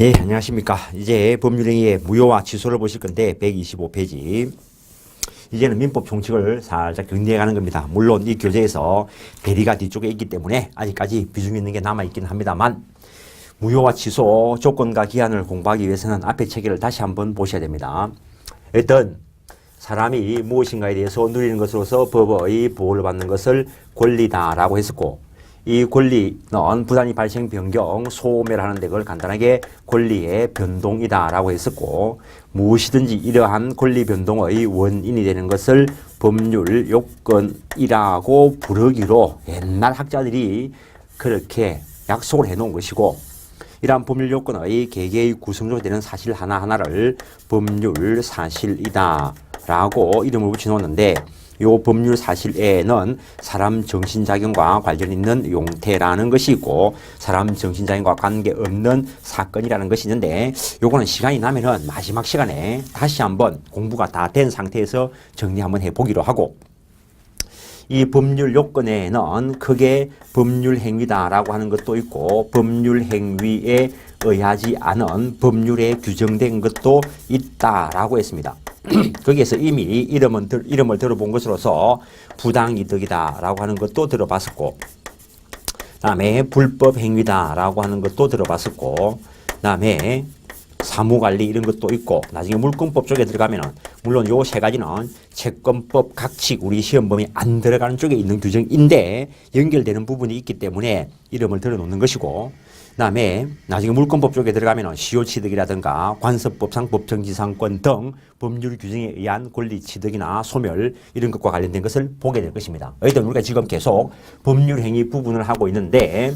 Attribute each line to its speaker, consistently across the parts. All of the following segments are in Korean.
Speaker 1: 예, 안녕하십니까. 이제 법률행위의 무효와 취소를 보실 건데 125페이지. 이제는 민법 총칙을 살짝 정리해 가는 겁니다. 물론 이 교재에서 대리가 뒤쪽에 있기 때문에 아직까지 비중 있는 게 남아있긴 합니다만 무효와 취소 조건과 기한을 공부하기 위해서는 앞에 체계를 다시 한번 보셔야 됩니다. 일단 사람이 무엇인가에 대해서 누리는 것으로서 법의 보호를 받는 것을 권리다라고 했었고, 이 권리는 부단히 발생, 변경, 소멸하는 데 그걸 간단하게 권리의 변동이다라고 했었고, 무엇이든지 이러한 권리 변동의 원인이 되는 것을 법률 요건이라고 부르기로 옛날 학자들이 그렇게 약속을 해놓은 것이고, 이러한 법률 요건의 개개의 구성으로 되는 사실 하나하나를 법률 사실이다 라고 이름을 붙여놓았는데, 이 법률 사실에는 사람 정신작용과 관련 있는 용태라는 것이 있고 사람 정신작용과 관계없는 사건이라는 것이 있는데, 요거는 시간이 나면은 마지막 시간에 다시 한번 공부가 다 된 상태에서 정리 한번 해보기로 하고, 이 법률 요건에는 크게 법률 행위다라고 하는 것도 있고 법률 행위에 의하지 않은 법률에 규정된 것도 있다라고 했습니다. 거기에서 이미 이름을 들어본 것으로서 부당이득이다라고 하는 것도 들어봤었고, 다음에 불법 행위다라고 하는 것도 들어봤었고, 다음에 사무관리 이런 것도 있고, 나중에 물권법 쪽에 들어가면은 물론 요 세 가지는 채권법 각칙 우리 시험범위 안 들어가는 쪽에 있는 규정인데 연결되는 부분이 있기 때문에 이름을 들어놓는 것이고, 그다음에 나중에 물권법 쪽에 들어가면은 시효취득이라든가 관습법상 법정지상권 등 법률 규정에 의한 권리취득이나 소멸 이런 것과 관련된 것을 보게 될 것입니다. 어쨌든 우리가 지금 계속 법률행위 부분을 하고 있는데,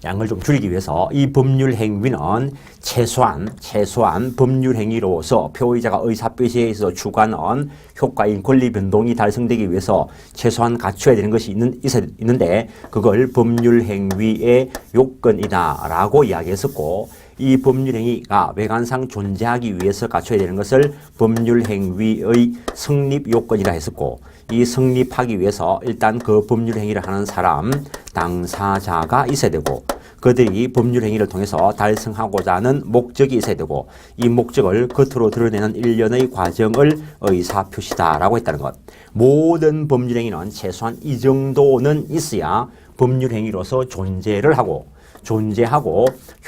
Speaker 1: 양을 좀 줄이기 위해서 이 법률 행위는 최소한 법률 행위로서 표의자가 의사표시에 있어서 추구하는 효과인 권리 변동이 달성되기 위해서 최소한 갖춰야 되는 것이 있는데 그걸 법률 행위의 요건이다라고 이야기했었고, 이 법률 행위가 외관상 존재하기 위해서 갖춰야 되는 것을 법률 행위의 성립 요건이라 했었고, 이 성립하기 위해서 일단 그 법률 행위를 하는 사람 당사자가 있어야 되고 그들이 법률 행위를 통해서 달성하고자 하는 목적이 있어야 되고 이 목적을 겉으로 드러내는 일련의 과정을 의사표시다라고 했다는 것. 모든 법률 행위는 최소한 이 정도는 있어야 법률 행위로서 존재하고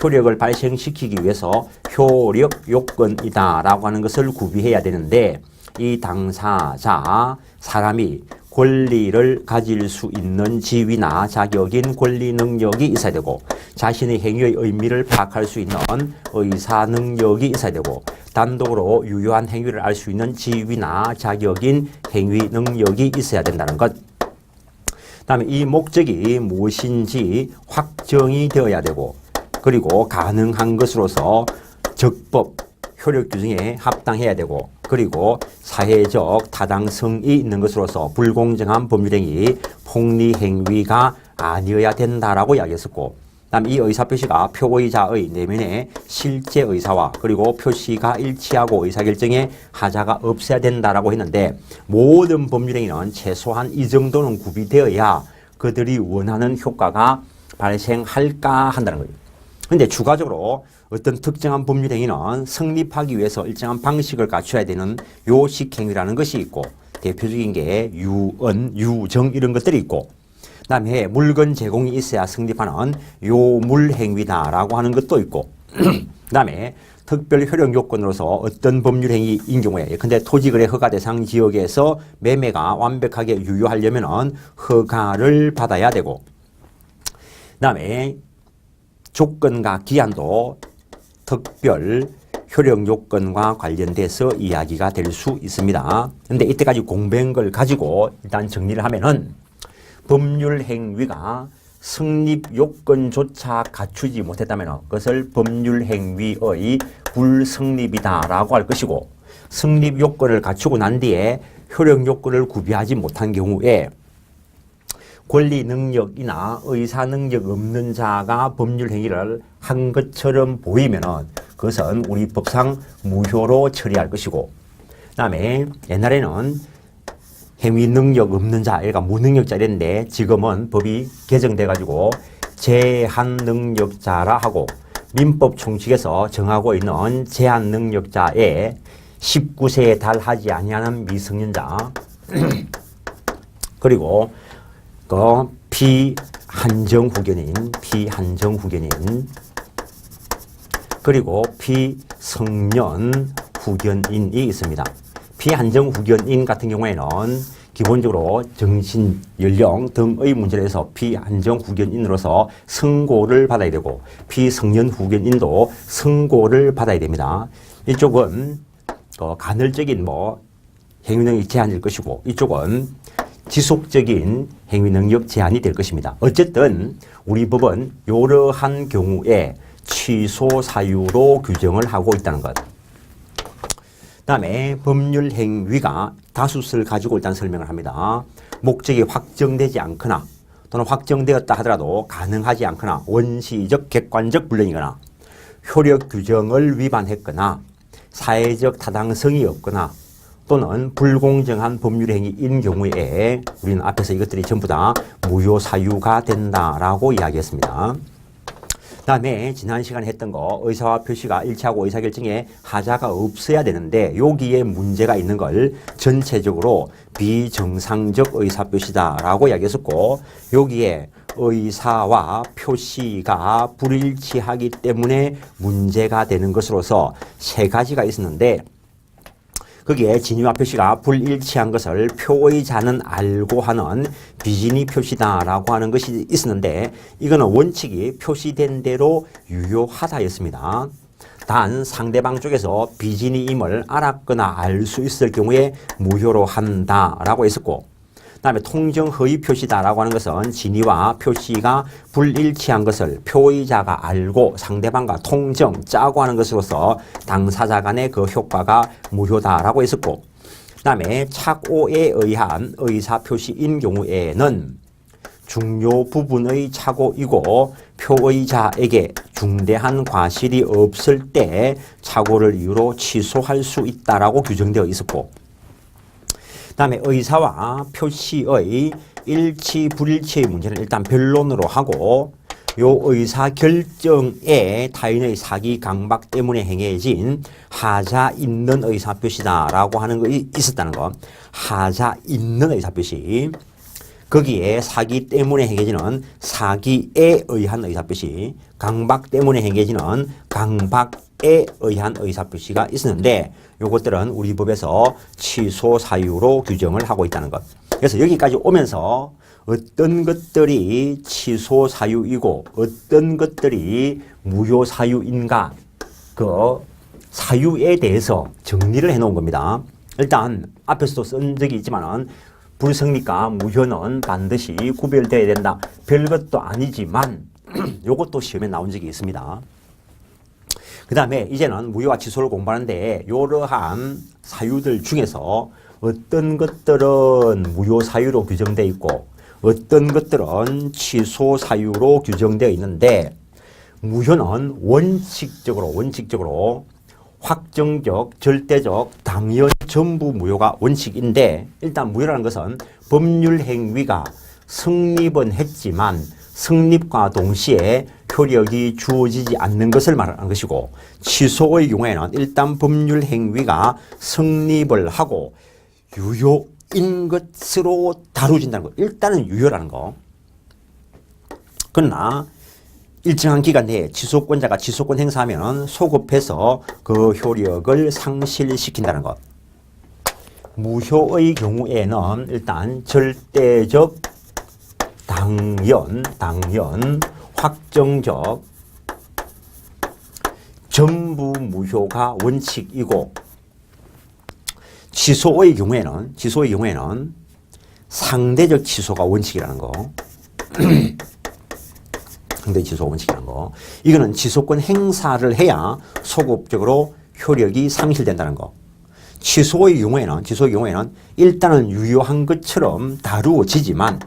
Speaker 1: 효력을 발생시키기 위해서 효력 요건이다라고 하는 것을 구비해야 되는데, 이 당사자 사람이 권리를 가질 수 있는 지위나 자격인 권리 능력이 있어야 되고 자신의 행위의 의미를 파악할 수 있는 의사 능력이 있어야 되고 단독으로 유효한 행위를 알 수 있는 지위나 자격인 행위 능력이 있어야 된다는 것. 다음에 이 목적이 무엇인지 확정이 되어야 되고, 그리고 가능한 것으로서 적법 효력 규정에 합당해야 되고, 그리고 사회적 타당성이 있는 것으로서 불공정한 법률행위, 폭리행위가 아니어야 된다라고 이야기했었고, 다음 이 의사표시가 표의자의 내면의 실제 의사와 그리고 표시가 일치하고 의사결정에 하자가 없어야 된다라고 했는데, 모든 법률행위는 최소한 이 정도는 구비되어야 그들이 원하는 효과가 발생할까 한다는 거예요. 그런데 추가적으로 어떤 특정한 법률행위는 성립하기 위해서 일정한 방식을 갖춰야 되는 요식행위라는 것이 있고, 대표적인 게 유언, 유정 이런 것들이 있고, 그 다음에 물건 제공이 있어야 성립하는 요물행위다라고 하는 것도 있고, 그 다음에 특별 효력 요건으로서 어떤 법률행위인 경우에 예컨대 토지거래 허가 대상 지역에서 매매가 완벽하게 유효하려면 허가를 받아야 되고, 그 다음에 조건과 기한도 특별 효력 요건과 관련돼서 이야기가 될 수 있습니다. 그런데 이때까지 공부한 걸 가지고 일단 정리를 하면은 법률 행위가 성립 요건조차 갖추지 못했다면 그것을 법률 행위의 불성립이다라고 할 것이고, 성립 요건을 갖추고 난 뒤에 효력 요건을 구비하지 못한 경우에 권리 능력이나 의사 능력 없는 자가 법률 행위를 한 것처럼 보이면은 그것은 우리 법상 무효로 처리할 것이고, 그다음에 옛날에는 행위 능력 없는 자, 그러니까 무능력자 이랬는데 지금은 법이 개정돼 가지고 제한 능력자라 하고 민법 총칙에서 정하고 있는 제한 능력자의 19세에 달하지 아니하는 미성년자 그리고 그 피한정후견인 그리고 피성년 후견인이 있습니다. 피한정후견인 같은 경우에는 기본적으로 정신, 연령 등의 문제로 해서 피한정후견인으로서 선고를 받아야 되고 피성년후견인도 선고를 받아야 됩니다. 이쪽은 간헐적인 행위능력 제한일 것이고 이쪽은 지속적인 행위능력 제한이 될 것입니다. 어쨌든 우리 법은 이러한 경우에 취소 사유로 규정을 하고 있다는 것. 다음에 법률 행위가 다수를 가지고 일단 설명을 합니다. 목적이 확정되지 않거나 또는 확정되었다 하더라도 가능하지 않거나 원시적 객관적 불능이거나 효력 규정을 위반했거나 사회적 타당성이 없거나 또는 불공정한 법률 행위인 경우에 우리는 앞에서 이것들이 전부 다 무효 사유가 된다라고 이야기했습니다. 다음에 지난 시간에 했던 거 의사와 표시가 일치하고 의사결정에 하자가 없어야 되는데 여기에 문제가 있는 걸 전체적으로 비정상적 의사표시다라고 이야기했었고 여기에 의사와 표시가 불일치하기 때문에 문제가 되는 것으로서 세 가지가 있었는데 거기에 진위와 표시가 불일치한 것을 표의자는 알고 하는 비진위 표시다라고 하는 것이 있었는데 이거는 원칙이 표시된 대로 유효하다였습니다. 단 상대방 쪽에서 비진위임을 알았거나 알 수 있을 경우에 무효로 한다라고 했었고 그다음에 통정 허위 표시다라고 하는 것은 진위와 표시가 불일치한 것을 표의자가 알고 상대방과 통정 짜고 하는 것으로서 당사자 간의 그 효과가 무효다라고 했었고 그다음에 착오에 의한 의사 표시인 경우에는 중요 부분의 착오이고 표의자에게 중대한 과실이 없을 때 착오를 이유로 취소할 수 있다라고 규정되어 있었고 그다음에 의사와 표시의 일치 불일치의 문제는 일단 변론으로 하고 요 의사 결정에 타인의 사기 강박 때문에 행해진 하자 있는 의사 표시다라고 하는 것이 있었다는 거. 하자 있는 의사 표시. 거기에 사기 때문에 행해지는 사기에 의한 의사 표시, 강박 때문에 행해지는 강박에 의한 의사 표시가 있었는데 요것들은 우리 법에서 취소 사유로 규정을 하고 있다는 것. 그래서 여기까지 오면서 어떤 것들이 취소 사유이고 어떤 것들이 무효 사유인가 그 사유에 대해서 정리를 해 놓은 겁니다. 일단 앞에서도 쓴 적이 있지만은 불성립과 무효는 반드시 구별되어야 된다. 별것도 아니지만 요것도 시험에 나온 적이 있습니다. 그 다음에 이제는 무효와 취소를 공부하는데 이러한 사유들 중에서 어떤 것들은 무효 사유로 규정되어 있고 어떤 것들은 취소 사유로 규정되어 있는데 무효는 원칙적으로 확정적, 절대적, 당연 전부 무효가 원칙인데 일단 무효라는 것은 법률 행위가 성립은 했지만 성립과 동시에 효력이 주어지지 않는 것을 말하는 것이고 취소의 경우에는 일단 법률 행위가 성립을 하고 유효인 것으로 다루어진다는 것. 일단은 유효라는 거. 그러나 일정한 기간 내에 취소권자가 취소권 행사하면 소급해서 그 효력을 상실시킨다는 것. 무효의 경우에는 일단 절대적, 당연, 확정적, 전부 무효가 원칙이고 취소의 경우에는 상대적 취소가 원칙이라는 거. 상대 취소 원칙이라는 거. 이거는 취소권 행사를 해야 소급적으로 효력이 상실된다는 거. 취소의 경우에는 일단은 유효한 것처럼 다루어지지만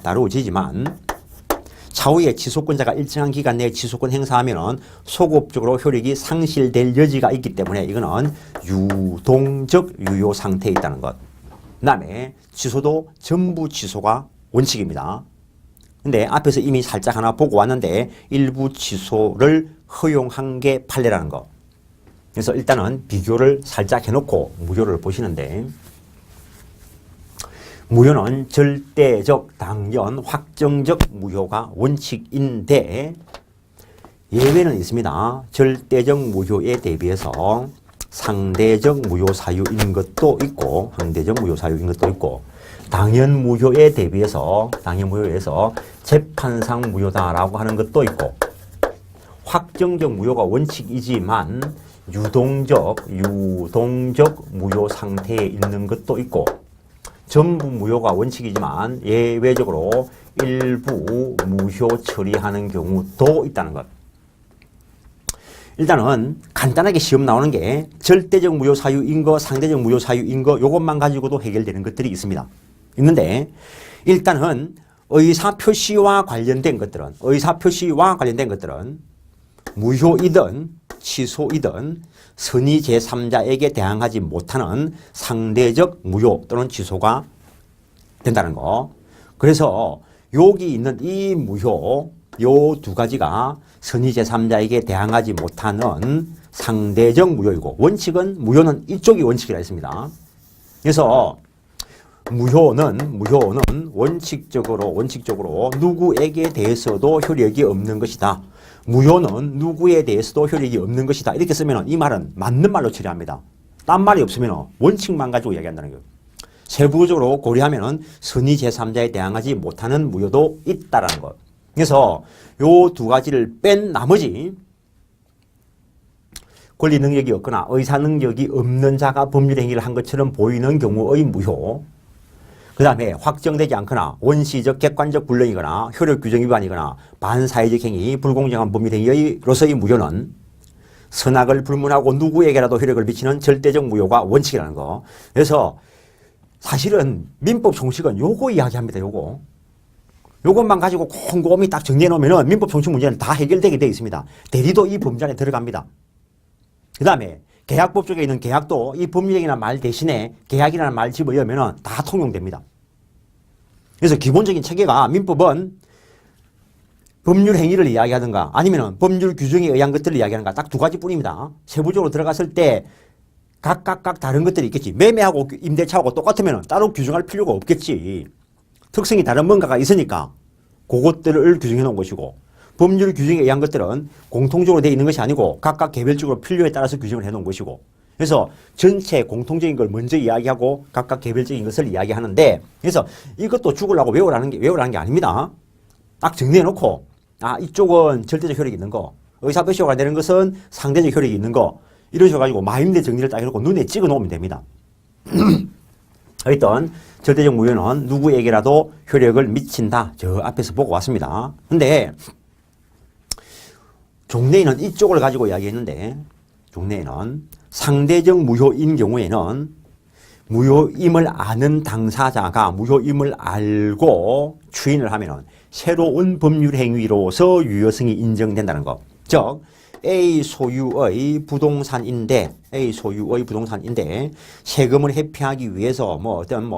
Speaker 1: 차후에 취소권자가 일정한 기간 내에 취소권 행사하면 소급적으로 효력이 상실될 여지가 있기 때문에 이거는 유동적 유효 상태에 있다는 것. 그 다음에 취소도 전부 취소가 원칙입니다. 근데 앞에서 이미 살짝 하나 보고 왔는데 일부 취소를 허용한 게 판례라는 거. 그래서 일단은 비교를 살짝 해놓고 무효를 보시는데, 무효는 절대적, 당연, 확정적 무효가 원칙인데 예외는 있습니다. 절대적 무효에 대비해서 상대적 무효 사유인 것도 있고, 상대적 무효 사유인 것도 있고, 당연 무효에 대비해서, 당연 무효에서 재판상 무효다라고 하는 것도 있고, 확정적 무효가 원칙이지만 유동적 무효 상태에 있는 것도 있고, 전부 무효가 원칙이지만 예외적으로 일부 무효 처리하는 경우도 있다는 것. 일단은 간단하게 시험 나오는 게 절대적 무효 사유인 거, 상대적 무효 사유인 거, 요것만 가지고도 해결되는 것들이 있습니다. 있는데 일단은 의사표시와 관련된 것들은, 무효이든 취소이든 선의 제3자에게 대항하지 못하는 상대적 무효 또는 취소가 된다는 거. 그래서 여기 있는 이 무효, 요 두 가지가 선의 제3자에게 대항하지 못하는 상대적 무효이고, 원칙은, 무효는 이쪽이 원칙이라 했습니다. 그래서 무효는 원칙적으로 누구에게 대해서도 효력이 없는 것이다. 무효는 누구에 대해서도 효력이 없는 것이다. 이렇게 쓰면 이 말은 맞는 말로 처리합니다. 딴 말이 없으면 원칙만 가지고 이야기한다는 거예요. 세부적으로 고려하면 선의 제3자에 대항하지 못하는 무효도 있다라는 것. 그래서 요 두 가지를 뺀 나머지 권리 능력이 없거나 의사 능력이 없는 자가 법률 행위를 한 것처럼 보이는 경우의 무효, 그 다음에 확정되지 않거나 원시적 객관적 불능이거나 효력 규정 위반이거나 반사회적 행위, 불공정한 법률 행위로서의 무효는 선악을 불문하고 누구에게라도 효력을 미치는 절대적 무효가 원칙이라는 거. 그래서 사실은 민법 총칙은 요거 이야기합니다. 요것만 가지고 곰곰이 딱 정리해 놓으면 민법 총칙 문제는 다 해결되게 되어 있습니다. 대리도 이 범주 안에 들어갑니다. 그 다음에 계약법 쪽에 있는 계약도 이 법률행위라는 말 대신에 계약이라는 말 집어넣으면 다 통용됩니다. 그래서 기본적인 체계가, 민법은 법률 행위를 이야기하든가 아니면 법률 규정에 의한 것들을 이야기하는가, 딱 두 가지 뿐입니다. 세부적으로 들어갔을 때 각각 다른 것들이 있겠지. 매매하고 임대차하고 똑같으면 따로 규정할 필요가 없겠지. 특성이 다른 뭔가가 있으니까 그것들을 규정해 놓은 것이고, 법률 규정에 의한 것들은 공통적으로 되어 있는 것이 아니고 각각 개별적으로 필요에 따라서 규정을 해 놓은 것이고, 그래서 전체 공통적인 걸 먼저 이야기하고 각각 개별적인 것을 이야기하는데, 그래서 이것도 죽으려고 외우라는 게 아닙니다. 딱 정리해 놓고, 이쪽은 절대적 효력이 있는 거, 의사표시가 되는 것은 상대적 효력이 있는 거, 이런 식으로 가지고 마임대 정리를 딱 해놓고 눈에 찍어 놓으면 됩니다. 어떤 절대적 무효는 누구에게라도 효력을 미친다. 저 앞에서 보고 왔습니다. 근데 종래에는 이쪽을 가지고 이야기했는데, 종래에는 상대적 무효인 경우에는 무효임을 아는 당사자가 무효임을 알고 추인을 하면 새로운 법률 행위로서 유효성이 인정된다는 것. 즉 A 소유의 부동산인데 세금을 회피하기 위해서 어떤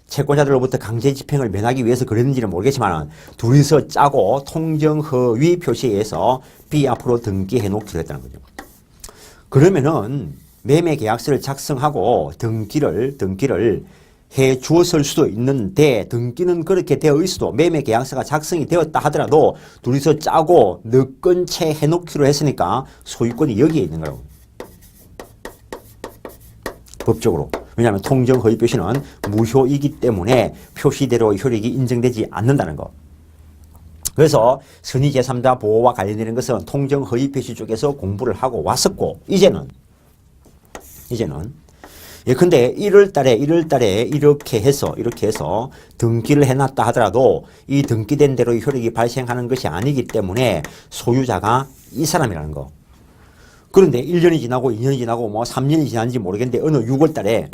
Speaker 1: 채권자들로부터 강제 집행을 면하기 위해서 그랬는지는 모르겠지만 둘이서 짜고 통정허위 표시에서 B 앞으로 등기해 놓기로 했다는 거죠. 그러면은 매매계약서를 작성하고 등기를 해 주었을 수도 있는데, 등기는 그렇게 되어 있어도 매매계약서가 작성이 되었다 하더라도 둘이서 짜고 너건 채 해놓기로 했으니까 소유권이 여기에 있는 거예요. 법적으로. 왜냐하면 통정허위 표시는 무효이기 때문에 표시대로의 효력이 인정되지 않는다는 거. 그래서 선의 제3자 보호와 관련되는 것은 통정허위 표시 쪽에서 공부를 하고 왔었고, 이제는 예컨대 1월달에 이렇게 해서 등기를 해놨다 하더라도 이 등기된 대로의 효력이 발생하는 것이 아니기 때문에 소유자가 이 사람이라는 거. 그런데 1년이 지나고 2년이 지나고 3년이 지났는지 모르겠는데 어느 6월달에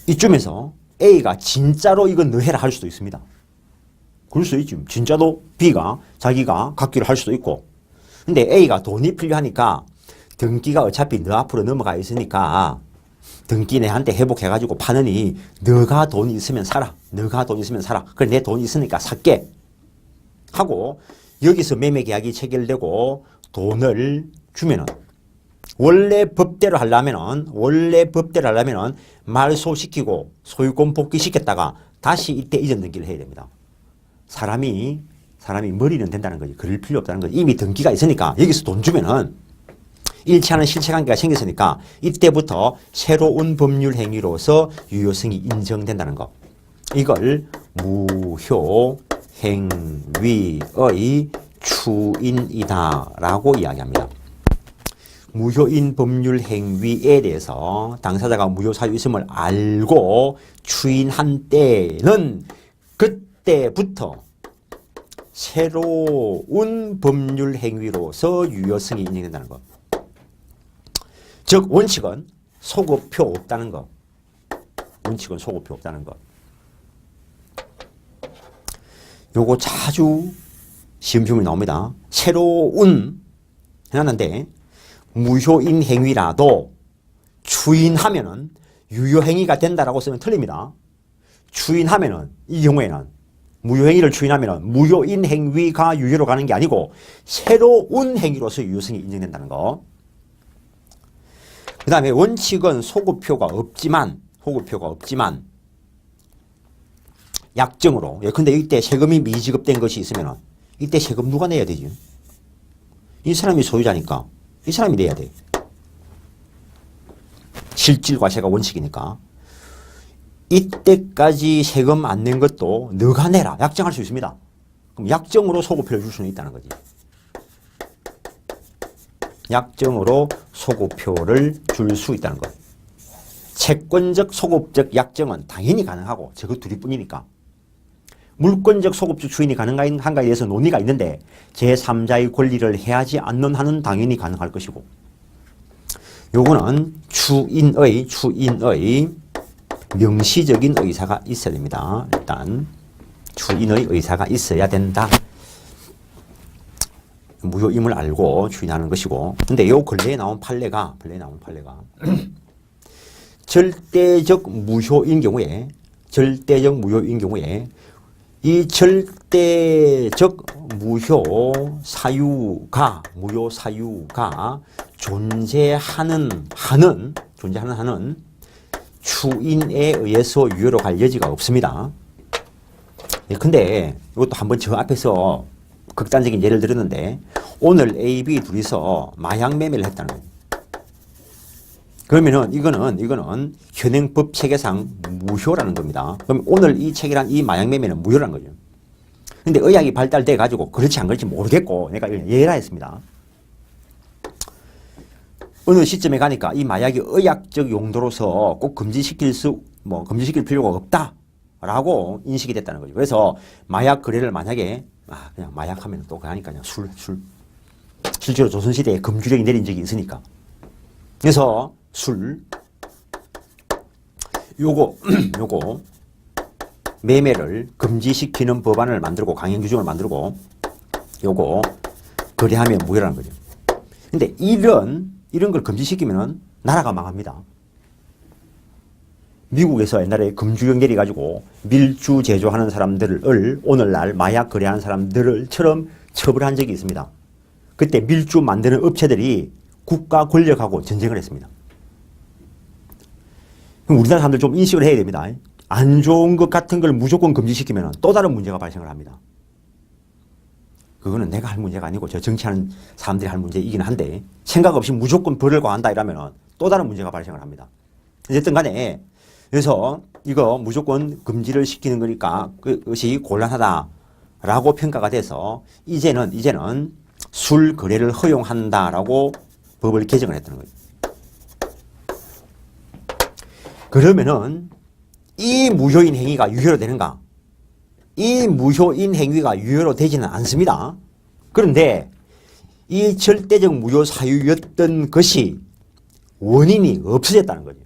Speaker 1: 이쯤에서 A가 진짜로 이건 너 해라 할 수도 있습니다. 그럴 수도 있지. 진짜로 B가 자기가 갖기로 할 수도 있고. 근데 A가 돈이 필요하니까 등기가 어차피 너 앞으로 넘어가 있으니까 등기 내한테 회복해가지고 파느니 너가 돈 있으면 사라. 너가 돈 있으면 사라. 그래 내 돈 있으니까 살게. 하고 여기서 매매 계약이 체결되고 돈을 주면은 원래 법대로 하려면은 말소시키고 소유권 복귀시켰다가 다시 이때 이전 등기를 해야 됩니다. 사람이 머리는 된다는 거지. 그럴 필요 없다는 거지. 이미 등기가 있으니까 여기서 돈 주면은 일치하는 실체관계가 생겼으니까 이때부터 새로운 법률 행위로서 유효성이 인정된다는 거. 이걸 무효 행위의 추인이다라고 이야기합니다. 무효인 법률 행위에 대해서 당사자가 무효 사유 있음을 알고 추인한 때는 그때부터 새로운 법률 행위로서 유효성이 인정된다는 것. 즉 원칙은 소급표 없다는 것. 원칙은 소급표 없다는 것. 요거 자주 시험에 나옵니다. 새로운 해놨는데 무효인 행위라도 추인하면은 유효행위가 된다라고 쓰면 틀립니다. 추인하면은 이 경우에는 무효행위를 추인하면은 무효인 행위가 유효로 가는 게 아니고 새로운 행위로서 유효성이 인정된다는 거. 그 다음에 원칙은 소급표가 없지만 약정으로 예컨대 이때 세금이 미지급된 것이 있으면 이때 세금 누가 내야 되지? 이 사람이 소유자니까 이 사람이 내야 돼. 실질과세가 원칙이니까 이때까지 세금 안 낸 것도 너가 내라 약정할 수 있습니다. 그럼 약정으로 소급표를 줄 수는 있다는 거지. 약정으로 소급표를 줄 수 있다는 것. 채권적 소급적 약정은 당연히 가능하고 저거 둘이뿐이니까. 물권적 소급적 추인이 가능한가에 대해서 논의가 있는데 제3자의 권리를 해하지 않는 한은 당연히 가능할 것이고 요거는 추인의 명시적인 의사가 있어야 됩니다. 일단 추인의 의사가 있어야 된다. 무효임을 알고 추인하는 것이고 근데 요 근래에 나온 판례가 절대적 무효인 경우에 이 절대적 무효 사유가 존재하는 한은 추인에 의해서 유효로 갈 여지가 없습니다. 근데 이것도 한번 저 앞에서 극단적인 예를 들었는데 오늘 A, B 둘이서 마약 매매를 했다는 거예요. 그러면은 이거는 현행법 체계상 무효라는 겁니다. 그럼 오늘 이 체계란 이 마약 매매는 무효라는 거죠. 근데 의학이 발달돼 가지고 그렇지 안 그렇지 모르겠고 내가 예라 했습니다. 어느 시점에 가니까 이 마약이 의학적 용도로서 꼭 금지시킬 필요가 없다라고 인식이 됐다는 거죠. 그래서 마약 거래를 만약에 그냥 마약하면 또 그러니까 그냥 술 실제로 조선시대에 금주령이 내린 적이 있으니까. 그래서 요거 매매를 금지시키는 법안을 만들고 강행 규정을 만들고 요거 거래하면 무효라는 거죠. 근데 이런 걸 금지시키면은 나라가 망합니다. 미국에서 옛날에 금주령 내려가지고 밀주 제조하는 사람들을 오늘날 마약 거래하는 사람들처럼 처벌한 적이 있습니다. 그때 밀주 만드는 업체들이 국가 권력하고 전쟁을 했습니다. 그럼 우리나라 사람들 좀 인식을 해야 됩니다. 안 좋은 것 같은 걸 무조건 금지시키면 또 다른 문제가 발생을 합니다. 그거는 내가 할 문제가 아니고 저 정치하는 사람들이 할 문제이긴 한데 생각 없이 무조건 벌을 과한다 이러면 또 다른 문제가 발생을 합니다. 어쨌든 간에 그래서 이거 무조건 금지를 시키는 거니까 그것이 곤란하다라고 평가가 돼서 이제는 술 거래를 허용한다라고 법을 개정을 했다는 거죠. 그러면은 이 무효인 행위가 유효로 되는가? 이 무효인 행위가 유효로 되지는 않습니다. 그런데 이 절대적 무효 사유였던 것이 원인이 없어졌다는 거죠.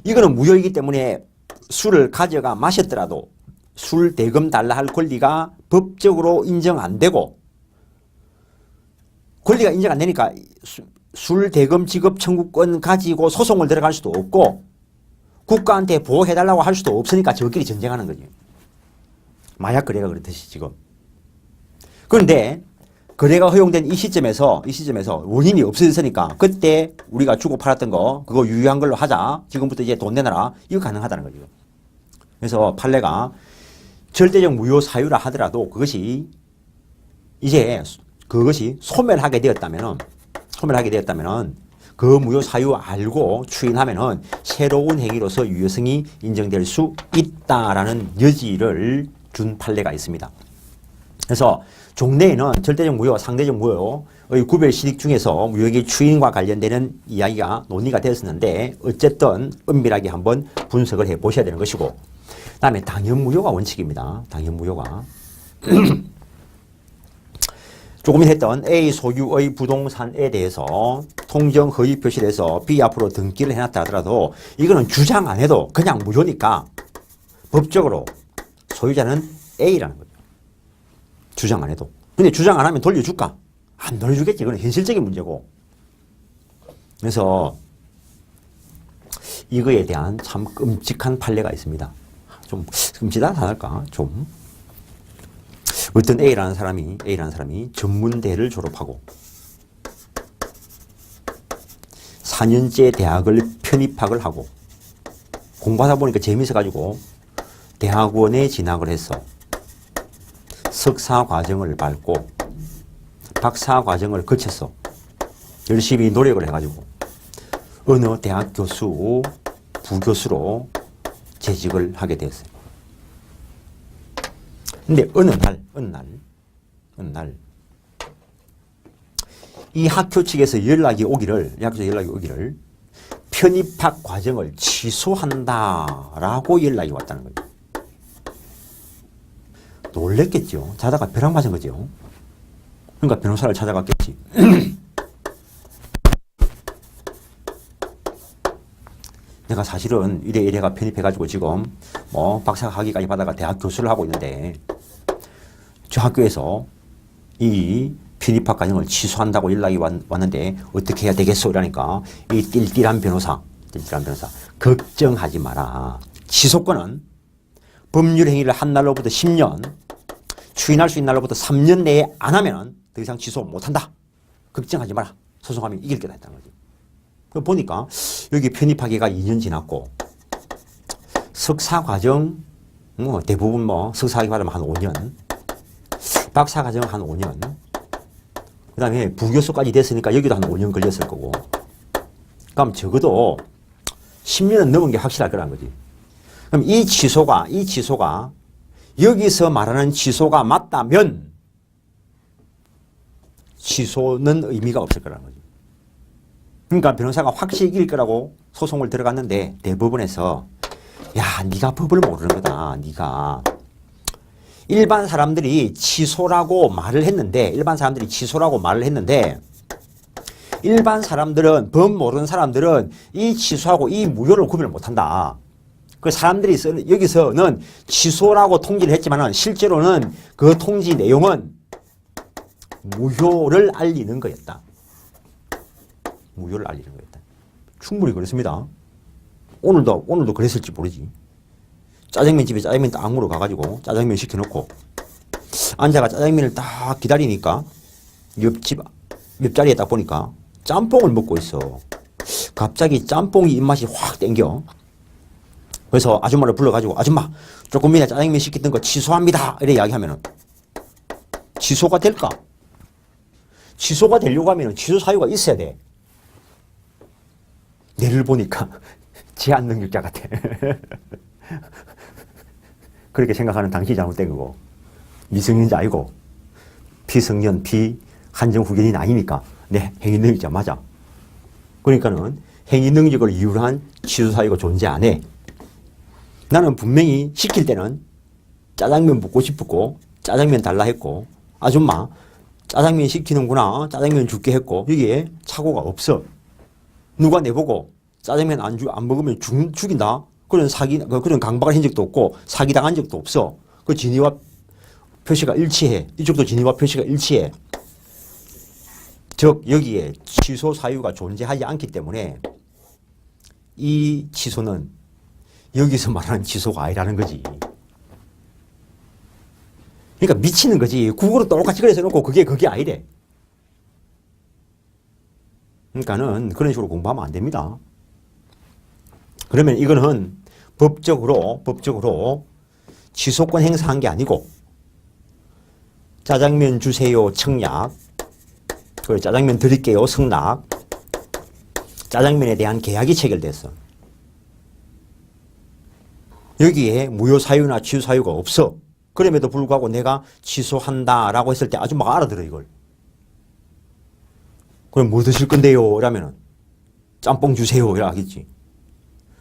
Speaker 1: 이거는 무효이기 때문에 술을 가져가 마셨더라도 술 대금 달라 할 권리가 법적으로 인정 안 되고 권리가 인정 안 되니까 술 대금 지급 청구권 가지고 소송을 들어갈 수도 없고 국가한테 보호해달라고 할 수도 없으니까 저끼리 전쟁하는 거죠. 마약 거래가 그렇듯이 지금. 그런데 거래가 허용된 이 시점에서 원인이 없어졌으니까 그때 우리가 주고 팔았던 거 그거 유효한 걸로 하자. 지금부터 이제 돈 내놔라. 이거 가능하다는 거죠. 그래서 판례가 절대적 무효 사유라 하더라도 그것이 소멸하게 되었다면은 그 무효 사유 알고 추인하면은 새로운 행위로서 유효성이 인정될 수 있다라는 여지를 준 판례가 있습니다. 그래서 종래에는 절대적 무효와 상대적 무효의 구별 시릭 중에서 무효의 추인과 관련되는 이야기가 논의가 되었었는데 어쨌든 은밀하게 한번 분석을 해 보셔야 되는 것이고 그다음에 당연무효가 원칙입니다. 당연무효가 조금 했던 A 소유의 부동산에 대해서 통정 허위 표시를 해서 B 앞으로 등기를 해놨다 하더라도 이거는 주장 안 해도 그냥 무효니까 법적으로 소유자는 A라는 거죠. 주장 안 해도. 근데 주장 안 하면 돌려줄까? 안 돌려주겠지. 이건 현실적인 문제고. 그래서 이거에 대한 참 끔찍한 판례가 있습니다. 좀 끔찍하다 할까? 좀. 어떤 A라는 사람이 전문대를 졸업하고 4년제 대학을 편입학을 하고 공부하다 보니까 재미있어가지고 대학원에 진학을 했어. 석사 과정을 밟고 박사 과정을 거쳤어. 열심히 노력을 해가지고 어느 대학 교수, 부교수로 재직을 하게 됐어요. 근데 어느 날 이 학교 측에서 연락이 오기를 편입학 과정을 취소한다라고 연락이 왔다는 거예요. 놀랬겠죠. 자다가 벼락 맞은 거죠. 그러니까 변호사를 찾아갔겠지. 내가 사실은 이래가 편입해가지고 지금 박사 학위까지 받아가 대학 교수를 하고 있는데 저 학교에서 이 편입학 과정을 취소한다고 연락이 왔는데 어떻게 해야 되겠소? 이러니까 이 띨띨한 변호사 걱정하지 마라. 취소권은 법률 행위를 한 날로부터 10년 추인할 수 있는 날로부터 3년 내에 안 하면 더 이상 취소 못한다. 걱정하지 마라. 소송하면 이길 거다 했다는 거지. 그 보니까 여기 편입하기가 2년 지났고 석사 과정 대부분 석사학위 받으면 한 5년 박사 과정 한 5년 그 다음에 부교수까지 됐으니까 여기도 한 5년 걸렸을 거고 그럼 적어도 10년은 넘은 게 확실할 거라는 거지. 그럼 이 취소가 여기서 말하는 취소가 맞다면 취소는 의미가 없을 거라는 거지. 그러니까 변호사가 확실히 이길 거라고 소송을 들어갔는데 대법원에서 야, 네가 법을 모르는 거다. 네가 일반 사람들이 취소라고 말을 했는데 일반 사람들은 법 모르는 사람들은 이 취소하고 이 무효를 구별을 못한다. 그 사람들이 여기서는 취소라고 통지를 했지만은 실제로는 그 통지 내용은 무효를 알리는 거였다. 무효를 알리는 거였다. 충분히 그렇습니다. 오늘도 그랬을지 모르지. 짜장면 집에 짜장면 딱 물어 가가지고 짜장면 시켜놓고 앉아가 짜장면을 딱 기다리니까 옆자리에 딱 보니까 짬뽕을 먹고 있어. 갑자기 짬뽕이 입맛이 확 땡겨. 그래서 아줌마를 불러가지고 아줌마 조금 전에 짜장면 시켰던 거 취소합니다. 이래 이야기하면은 취소가 될까? 취소가 되려고 하면 취소 사유가 있어야 돼. 얘를 보니까 제한 능력자 같아. 그렇게 생각하는 당신이 잘못된 거고 미성년자 아니고 피성년 피한정 후견인 아니니까 네 행위 능력자 맞아. 그러니까는 행위 능력을 이유로 한 취소 사유가 존재 안 해. 나는 분명히 시킬 때는 짜장면 먹고 싶었고 짜장면 달라 했고 아줌마 짜장면 시키는구나 짜장면 줄게 했고 여기에 착오가 없어. 누가 내보고 짜장면 안 먹으면 죽인다. 그런 강박을 한 적도 없고 사기당한 적도 없어. 그 진위와 표시가 일치해. 이쪽도 진위와 표시가 일치해. 즉 여기에 취소 사유가 존재하지 않기 때문에 이 취소는 여기서 말하는 취소가 아니라는 거지. 그러니까 미치는 거지. 국어로 똑같이 그래서 놓고 그게 아니래. 그러니까는 그런 식으로 공부하면 안 됩니다. 그러면 이거는 법적으로 취소권 행사한 게 아니고 짜장면 주세요 청약, 그리고 짜장면 드릴게요 승낙, 짜장면에 대한 계약이 체결됐어. 여기에 무효 사유나 취소 사유가 없어. 그럼에도 불구하고 내가 취소한다라고 했을 때 아줌마가 알아들어 이걸. 그럼 뭐 드실 건데요? 이러면은 짬뽕 주세요 이라 하겠지.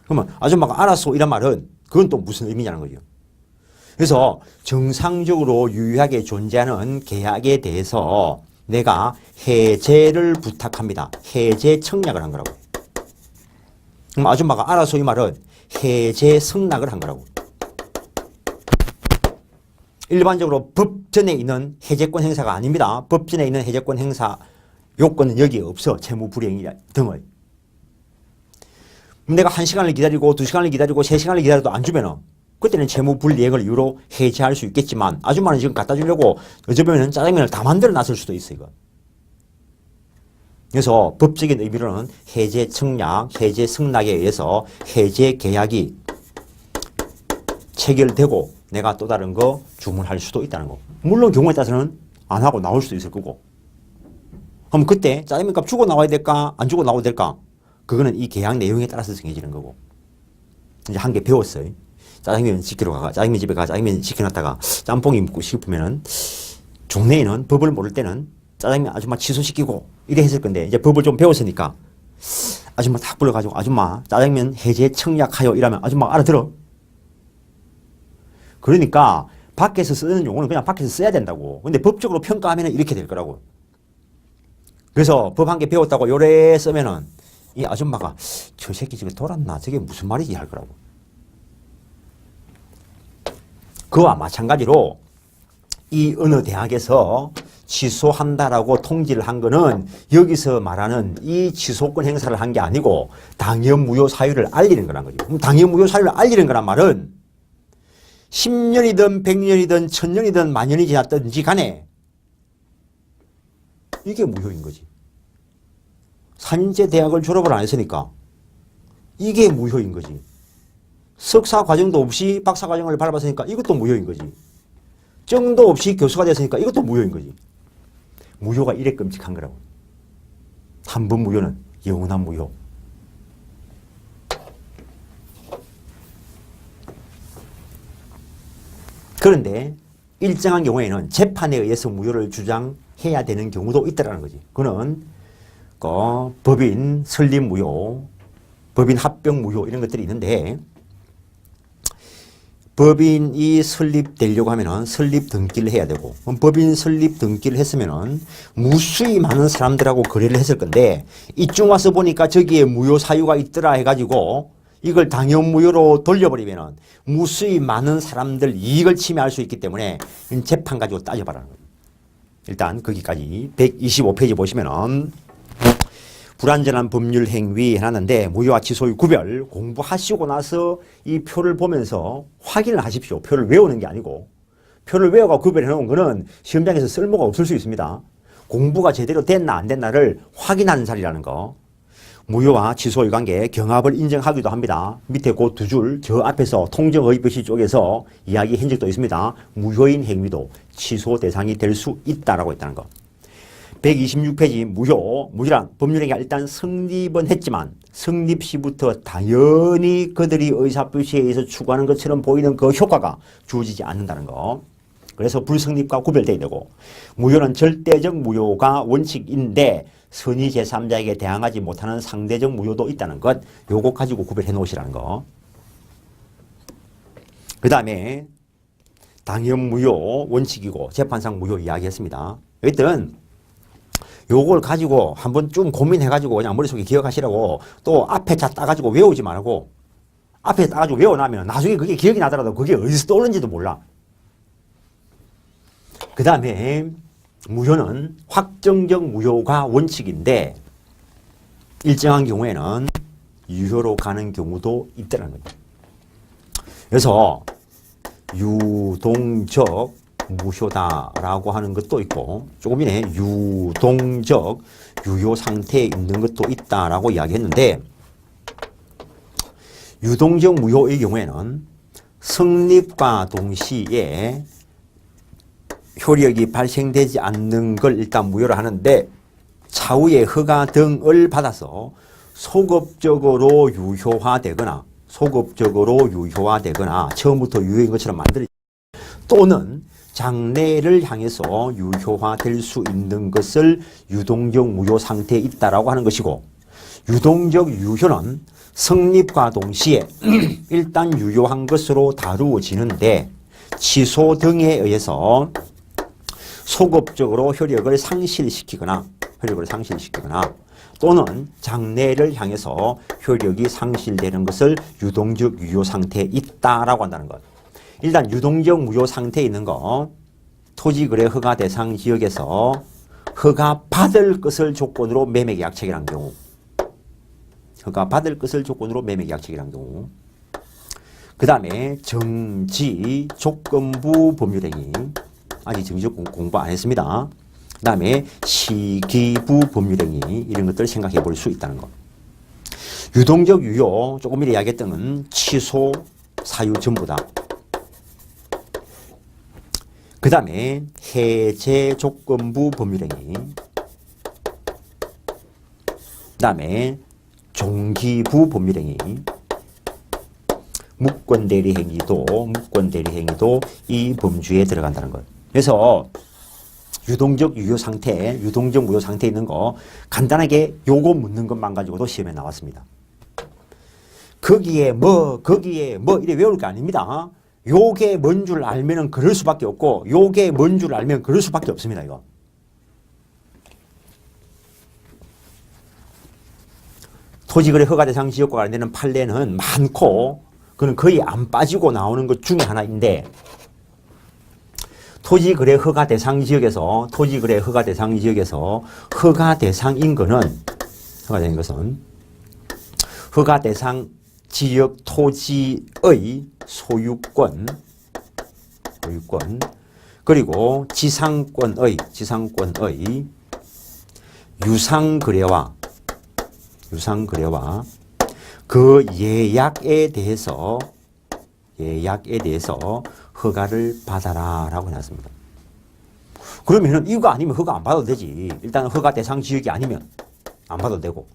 Speaker 1: 그러면 아줌마가 알았어 이란 말은 그건 또 무슨 의미냐는 거죠. 그래서 정상적으로 유효하게 존재하는 계약에 대해서 내가 해제를 부탁합니다. 해제 청약을 한 거라고. 그럼 아줌마가 알았어 이 말은 해제 승낙을 한 거라고. 일반적으로 법전에 있는 해제권 행사가 아닙니다. 법전에 있는 해제권 행사 요건은 여기에 없어. 채무 불이행 등의. 내가 1시간을 기다리고 2시간을 기다리고 3시간을 기다려도 안 주면은 그때는 채무 불이행을 이유로 해제할 수 있겠지만 아줌마는 지금 갖다 주려고 어쩌면은 짜장면을 다 만들어 놨을 수도 있어 이거. 그래서 법적인 의미로는 해제 청약, 해제 승낙에 의해서 해제 계약이 체결되고 내가 또 다른 거 주문할 수도 있다는 거. 물론 경우에 따라서는 안 하고 나올 수도 있을 거고. 그럼 그때 짜장면 값 주고 나와야 될까? 안 주고 나와야 될까? 그거는 이 계약 내용에 따라서 정해지는 거고. 이제 한 개 배웠어요. 짜장면 시키러 가가 짜장면 집에 가 짜장면 시켜놨다가 짬뽕이 먹고 싶으면은 종래에는 법을 모를 때는 짜장면 아줌마 취소시키고 이래 했을 건데 이제 법을 좀 배웠으니까 아줌마 딱 불러가지고 아줌마 짜장면 해제 청약하여 이러면 아줌마가 알아들어. 그러니까 밖에서 쓰는 용어는 그냥 밖에서 써야 된다고. 근데 법적으로 평가하면 이렇게 될 거라고. 그래서 법 한 개 배웠다고 요래 쓰면은 이 아줌마가 저 새끼 지금 돌았나 저게 무슨 말이지 할 거라고. 그와 마찬가지로 이 어느 대학에서 취소한다라고 통지를 한 거는 여기서 말하는 이 취소권 행사를 한 게 아니고 당연 무효 사유를 알리는 거란 거죠. 그럼 당연 무효 사유를 알리는 거란 말은 10년이든 100년이든 1000년이든 만년이 지났든지 간에 이게 무효인 거지. 4년제 대학을 졸업을 안 했으니까 이게 무효인 거지. 석사 과정도 없이 박사 과정을 밟았으니까 이것도 무효인 거지. 정도 없이 교수가 됐으니까 이것도 무효인 거지. 무효가 이래 끔찍한 거라고. 한 번 무효는 영원한 무효. 그런데 일정한 경우에는 재판에 의해서 무효를 주장해야 되는 경우도 있다는 거지. 그거는 법인 설립 무효, 법인 합병 무효 이런 것들이 있는데 법인이 설립되려고 하면은 설립 등기를 해야 되고 법인 설립 등기를 했으면은 무수히 많은 사람들하고 거래를 했을 건데 이쯤 와서 보니까 저기에 무효 사유가 있더라 해가지고 이걸 당연 무효로 돌려버리면은 무수히 많은 사람들 이익을 침해할 수 있기 때문에 재판 가지고 따져봐라는 거예요. 일단 거기까지 125페이지 보시면은 불완전한 법률 행위 해놨는데 무효와 취소의 구별 공부하시고 나서 이 표를 보면서 확인을 하십시오. 표를 외우는 게 아니고 표를 외워가 구별해 놓은 거는 시험장에서 쓸모가 없을 수 있습니다. 공부가 제대로 됐나 안 됐나를 확인하는 자리라는 거. 무효와 취소의 관계 경합을 인정하기도 합니다. 밑에 그 두 줄 저 앞에서 통정의표시 쪽에서 이야기한 적도 있습니다. 무효인 행위도 취소 대상이 될 수 있다라고 했다는 거. 126페이지 무효란 법률행위가 일단 성립은 했지만 성립 시부터 당연히 그들이 의사표시에 의해서 추구하는 것처럼 보이는 그 효과가 주어지지 않는다는 거. 그래서 불성립과 구별돼야 되고 무효는 절대적 무효가 원칙인데 선의 제3자에게 대항하지 못하는 상대적 무효도 있다는 것. 요거 가지고 구별해 놓으시라는 거. 그 다음에 당연 무효 원칙이고 재판상 무효 이야기했습니다. 여튼 요걸 가지고 한번 좀 고민해가지고 그냥 머릿속에 기억하시라고 또 앞에 자 따가지고 외우지 말고 앞에 따가지고 외워놔면 나중에 그게 기억이 나더라도 그게 어디서 떠오르는지도 몰라. 그 다음에 무효는 확정적 무효가 원칙인데 일정한 경우에는 유효로 가는 경우도 있다는 거죠. 그래서 유동적 무효다라고 하는 것도 있고 조금 전에 유동적 유효 상태에 있는 것도 있다라고 이야기했는데 유동적 무효의 경우에는 성립과 동시에 효력이 발생되지 않는 걸 일단 무효로 하는데 차후에 허가 등을 받아서 소급적으로 유효화되거나 처음부터 유효인 것처럼 만들어지고 또는 장래를 향해서 유효화될 수 있는 것을 유동적 무효 상태에 있다라고 하는 것이고 유동적 유효는 성립과 동시에 일단 유효한 것으로 다루어지는데 취소 등에 의해서 소급적으로 효력을 상실시키거나 또는 장래를 향해서 효력이 상실되는 것을 유동적 유효 상태에 있다라고 한다는 것. 일단 유동적 무효 상태에 있는 거 토지거래 허가 대상 지역에서 허가 받을 것을 조건으로 매매계약 체결한 경우 그 다음에 정지 조건부 법률행위 아직 정지 공부 안 했습니다. 그 다음에 시기부 법률행위 이런 것들을 생각해 볼 수 있다는 것. 유동적 유효 조금 전에 이야기했던 건 취소 사유 전부다. 그 다음에 해제 조건부 법률행위 그 다음에 종기부 법률행위 무권대리행위도 이 범주에 들어간다는 것. 그래서 유동적 무효 상태에 있는 거 간단하게 요거 묻는 것만 가지고도 시험에 나왔습니다. 거기에 뭐 이래 외울 게 아닙니다. 요게 뭔 줄 알면은 그럴 수밖에 없고 요게 뭔 줄 알면 그럴 수밖에 없습니다. 이거. 토지거래 허가 대상 지역과 관련되는 판례는 많고 그건 거의 안 빠지고 나오는 것 중에 하나인데 토지거래 허가 대상 지역에서 허가 대상인 것은 허가 대상 지역 토지의 소유권 그리고 지상권의 유상거래와 그 예약에 대해서 허가를 받아라라고 해놨습니다. 그러면은 이거 아니면 허가 안 받아도 되지. 일단 허가 대상 지역이 아니면 안 받아도 되고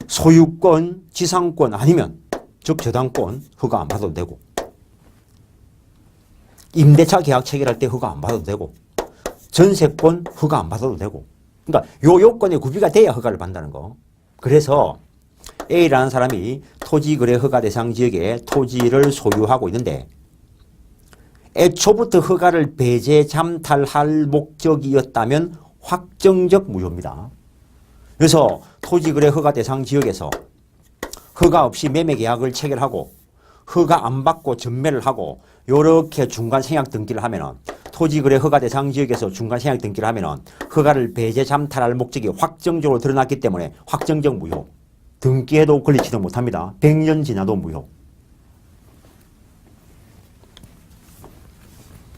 Speaker 1: 소유권, 지상권 아니면 즉 저당권 허가 안 받아도 되고 임대차 계약 체결할 때 허가 안 받아도 되고 전세권 허가 안 받아도 되고 그러니까 요 요건에 구비가 돼야 허가를 받는다는 거. 그래서 A라는 사람이 토지거래 허가 대상 지역에 토지를 소유하고 있는데 애초부터 허가를 배제 잠탈할 목적이었다면 확정적 무효입니다. 그래서 토지거래 허가 대상 지역에서 허가 없이 매매계약을 체결하고 허가 안 받고 전매를 하고 요렇게 중간 생약 등기를 하면은 토지거래 허가 대상 지역에서 중간 생약 등기를 하면은 허가를 배제 잠탈할 목적이 확정적으로 드러났기 때문에 확정적 무효. 등기해도 걸리지도 못합니다. 100년 지나도 무효.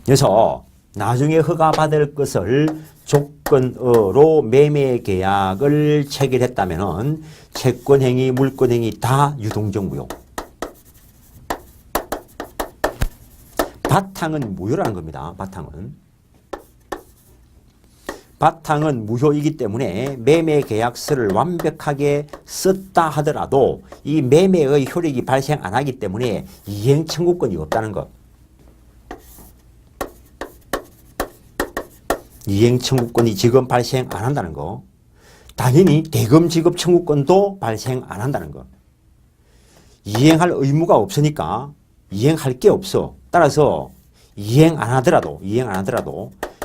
Speaker 1: 그래서 나중에 허가받을 것을 조건으로 매매계약을 체결했다면 채권행위, 물권행위 다 유동적 무효. 바탕은 무효라는 겁니다. 바탕은 무효이기 때문에 매매계약서를 완벽하게 썼다 하더라도 이 매매의 효력이 발생 안 하기 때문에 이행 청구권이 없다는 것. 이행 청구권이 지금 발생 안 한다는 거. 당연히 대금 지급 청구권도 발생 안 한다는 거. 이행할 의무가 없으니까 이행할 게 없어. 따라서 이행 안 하더라도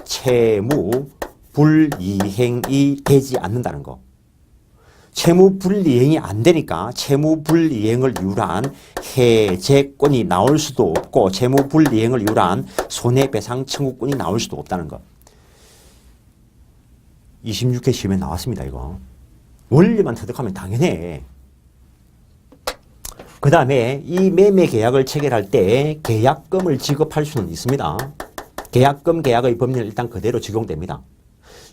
Speaker 1: 채무 불이행이 되지 않는다는 거. 채무 불이행이 안 되니까 채무 불이행을 이유로 한 해제권이 나올 수도 없고 채무 불이행을 이유로 한 손해배상 청구권이 나올 수도 없다는 거. 26회 시험에 나왔습니다, 이거. 원리만 터득하면 당연해. 그 다음에 이 매매 계약을 체결할 때 계약금을 지급할 수는 있습니다. 계약금 계약의 법률은 일단 그대로 적용됩니다.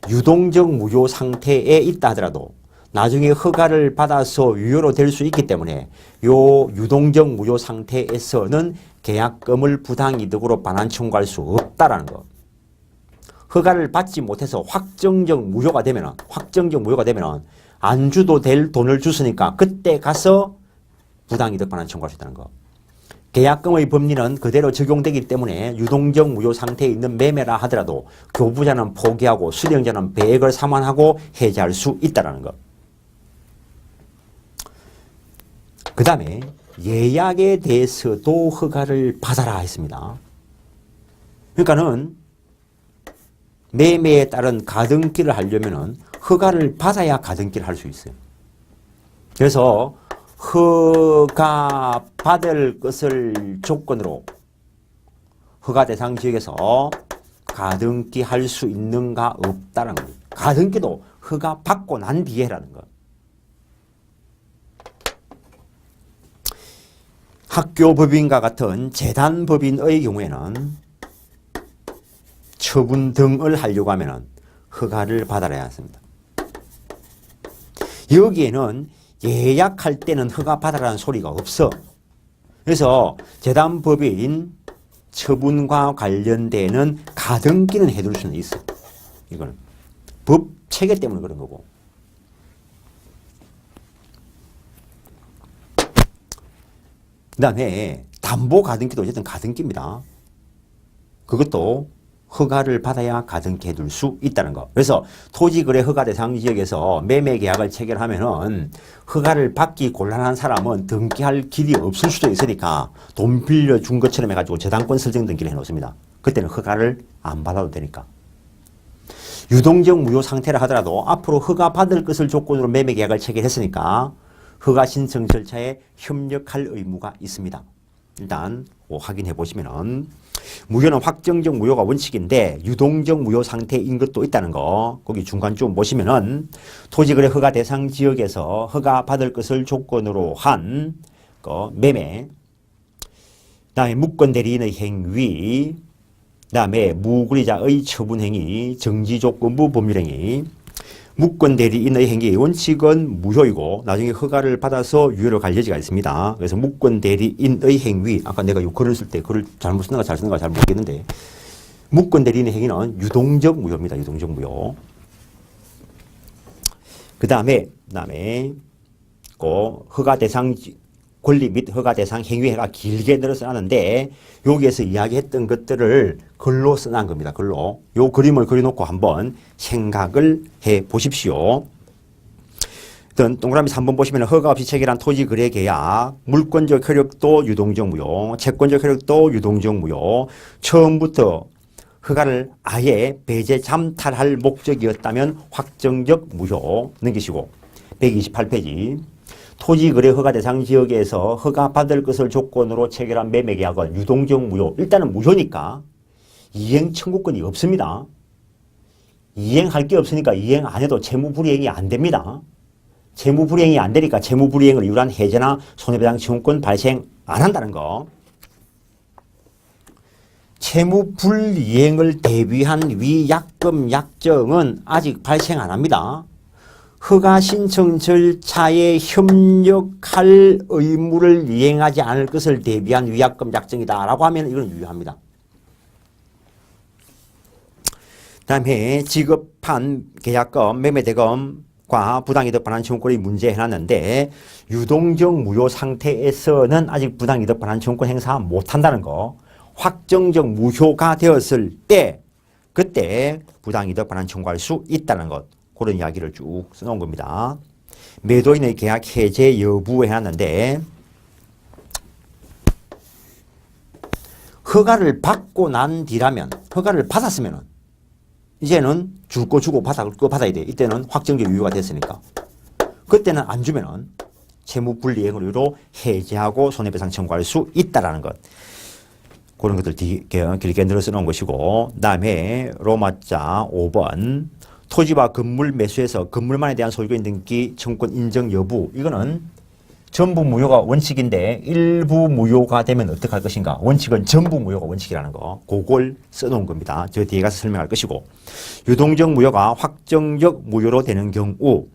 Speaker 1: 유동적 무효 상태에 있다 하더라도 나중에 허가를 받아서 유효로 될 수 있기 때문에 요 유동적 무효 상태에서는 계약금을 부당이득으로 반환 청구할 수 없다라는 거. 허가를 받지 못해서 확정적 무효가 되면은 안 주도 될 돈을 줬으니까 그때 가서 부당이득 반환 청구할 수 있다는 거. 계약금의 법리는 그대로 적용되기 때문에 유동적 무효 상태에 있는 매매라 하더라도 교부자는 포기하고 수령자는 배액을 상환하고 해지할 수 있다는 것. 그 다음에 예약에 대해서도 허가를 받아라 했습니다. 그러니까는 매매에 따른 가등기를 하려면은 허가를 받아야 가등기를 할 수 있어요. 그래서 허가 받을 것을 조건으로 허가 대상 지역에서 가등기 할 수 있는가 없다는 거예요. 가등기도 허가 받고 난 뒤에라는 거. 학교법인과 같은 재단법인의 경우에는 처분 등을 하려고 하면 허가를 받아야 합니다. 여기에는 예약할 때는 허가 받아라는 소리가 없어. 그래서 재단법인 처분과 관련되는 가등기는 해둘 수는 있어. 이거는 법 체계 때문에 그런 거고. 그 다음에 담보 가등기도 어쨌든 가등기입니다. 그것도 허가를 받아야 가등기 해둘 수 있다는 거. 그래서 토지거래 허가 대상 지역에서 매매 계약을 체결하면은 허가를 받기 곤란한 사람은 등기할 길이 없을 수도 있으니까 돈 빌려준 것처럼 해가지고 저당권 설정 등기를 해놓습니다. 그때는 허가를 안 받아도 되니까. 유동적 무효 상태라 하더라도 앞으로 허가 받을 것을 조건으로 매매 계약을 체결했으니까 허가 신청 절차에 협력할 의무가 있습니다. 일단 확인해 보시면은 무효는 확정적 무효가 원칙인데 유동적 무효 상태인 것도 있다는 거. 거기 중간 좀 보시면은 토지거래 허가 대상 지역에서 허가 받을 것을 조건으로 한 매매, 그다음에 무권 대리인의 행위, 그다음에 무구리자의 처분 행위, 정지 조건부 법률 행위. 무권 대리인의 행위의 원칙은 무효이고 나중에 허가를 받아서 유효로 갈 여지가 있습니다. 그래서 무권 대리인의 행위, 아까 내가 이 글을 쓸 때 글을 잘못 쓰는가 잘 쓰는가 잘 모르겠는데 무권 대리인의 행위는 유동적 무효입니다. 유동적 무효. 그 다음에 허가 대상 권리 및 허가 대상 행위가 길게 늘어서 하는데 여기에서 이야기했던 것들을 글로 써놓은 겁니다. 글로. 요 그림을 그려놓고 한번 생각을 해 보십시오. 동그라미 3번 보시면 허가 없이 체결한 토지 거래 계약, 물권적 효력도 유동적 무효, 채권적 효력도 유동적 무효, 처음부터 허가를 아예 배제 잠탈할 목적이었다면 확정적 무효 넘기시고 128페이지. 토지거래 허가 대상 지역에서 허가 받을 것을 조건으로 체결한 매매 계약은 유동적 무효. 일단은 무효니까 이행 청구권이 없습니다. 이행할 게 없으니까 이행 안 해도 채무불이행이 안 됩니다. 채무불이행이 안 되니까 채무불이행을 이유로 한 해제나 손해배상 청구권 발생 안 한다는 거. 채무불이행을 대비한 위약금 약정은 아직 발생 안 합니다. 허가 신청 절차에 협력할 의무를 이행하지 않을 것을 대비한 위약금 약정이다라고 하면 이건 유효합니다. 그다음에 지급한 계약금, 매매대금과 부당이득 반환 청구권이 문제 해놨는데 유동적 무효 상태에서는 아직 부당이득 반환 청구권 행사 못한다는 거. 확정적 무효가 되었을 때 그때 부당이득 반환 청구할 수 있다는 것. 그런 이야기를 쭉 써놓은 겁니다. 매도인의 계약 해제 여부에 해놨는데 허가를 받고 난 뒤라면 허가를 받았으면 이제는 줄 거 주고 받을 거 받아야 돼. 이때는 확정적 유효가 됐으니까. 그때는 안 주면은 채무불이행으로 해제하고 손해배상 청구할 수 있다라는 것. 그런 것들 길게 늘어 써놓은 것이고, 그 다음에 로마자 5번 토지와 건물 매수해서 건물만에 대한 소유권 등기 청구권 인정 여부 이거는 전부 무효가 원칙인데 일부 무효가 되면 어떻게 할 것인가. 원칙은 전부 무효가 원칙이라는 거. 그걸 써놓은 겁니다. 저 뒤에 가서 설명할 것이고 유동적 무효가 확정적 무효로 되는 경우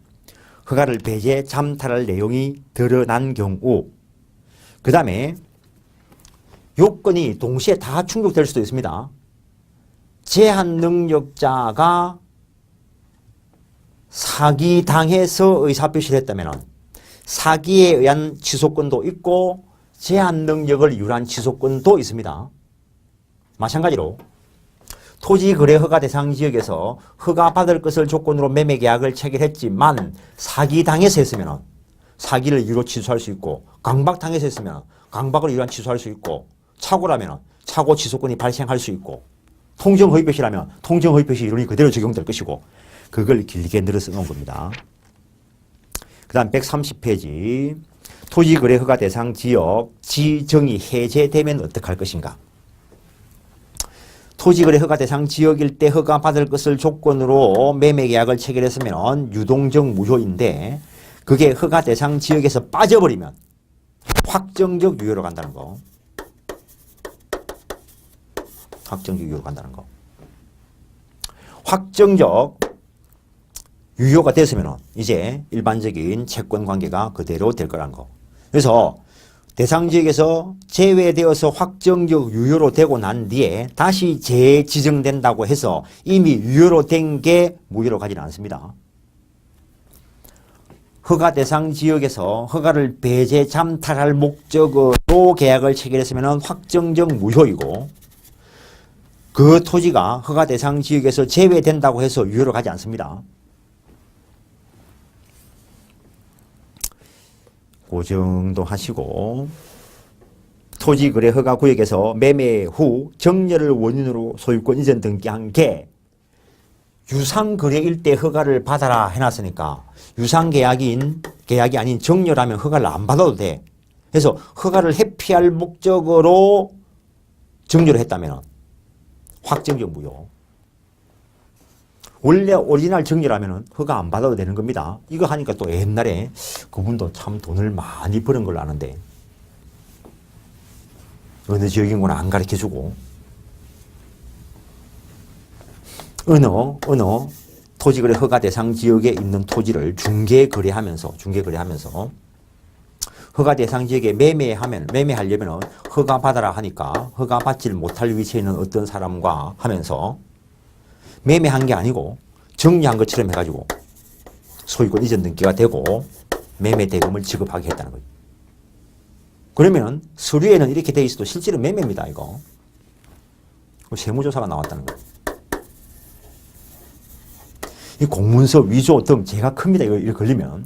Speaker 1: 허가를 배제 잠탈할 내용이 드러난 경우 그 다음에 요건이 동시에 다 충족될 수도 있습니다. 제한 능력자가 사기당해서 의사표시를 했다면 사기에 의한 취소권도 있고 제한 능력을 유한 취소권도 있습니다. 마찬가지로 토지거래 허가 대상 지역에서 허가받을 것을 조건으로 매매계약을 체결했지만 사기당해서 했으면 사기를 이유로 취소할 수 있고 강박당해서 했으면 강박을 이유로 취소할 수 있고 착오라면 착오 취소권이 발생할 수 있고 통정허위표시라면 통정허위표시 이론이 그대로 적용될 것이고 그걸 길게 늘어서 놓은 겁니다. 그 다음 130페이지 토지거래 허가 대상 지역 지정이 해제되면 어떻게 할 것인가. 토지거래 허가 대상 지역일 때 허가받을 것을 조건으로 매매계약을 체결했으면 유동적 무효인데 그게 허가 대상 지역에서 빠져버리면 확정적 유효로 간다는 거. 확정적 유효로 간다는 거. 확정적 유효가 됐으면 이제 일반적인 채권 관계가 그대로 될 거란 거. 그래서 대상 지역에서 제외되어서 확정적 유효로 되고 난 뒤에 다시 재지정된다고 해서 이미 유효로 된 게 무효로 가지는 않습니다. 허가 대상 지역에서 허가를 배제 잠탈할 목적으로 계약을 체결했으면 확정적 무효이고 그 토지가 허가 대상 지역에서 제외된다고 해서 유효로 가지 않습니다. 그 정도 하시고 토지거래 허가 구역에서 매매 후 정렬을 원인으로 소유권 이전 등기한 게 유상거래일 때 허가를 받아라 해놨으니까 유상계약이 아닌 정렬하면 허가를 안 받아도 돼. 그래서 허가를 회피할 목적으로 정렬을 했다면 확정적 무효. 원래 오리지널 정렬하면 허가 안 받아도 되는 겁니다. 이거 하니까 또 옛날에 그분도 참 돈을 많이 버는 걸로 아는데 어느 지역인 건 안 가르쳐주고 어느 토지거래 허가 대상 지역에 있는 토지를 중개거래하면서 허가 대상 지역에 매매하려면 허가 받아라 하니까 허가 받지를 못할 위치에 있는 어떤 사람과 하면서 매매한 게 아니고 정리한 것처럼 해가지고 소유권 이전 등기가 되고 매매 대금을 지급하게 했다는 거예요. 그러면 서류에는 이렇게 돼 있어도 실제로 매매입니다. 이거 세무조사가 나왔다는 거예요. 이 공문서 위조 등 죄가 큽니다. 이거 걸리면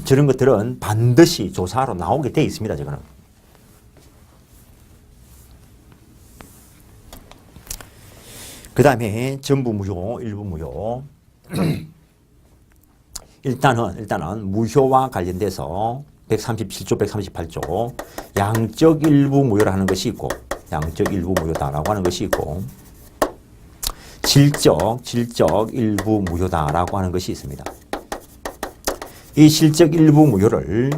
Speaker 1: 저런 것들은 반드시 조사하러 나오게 돼 있습니다. 저거는. 그 다음에 전부 무효, 일부 무효. 일단은 무효와 관련돼서 137조, 138조 양적 일부 무효라는 것이 있고 양적 일부 무효다라고 하는 것이 있고 질적 일부 무효다라고 하는 것이 있습니다. 이 실적 일부 무효를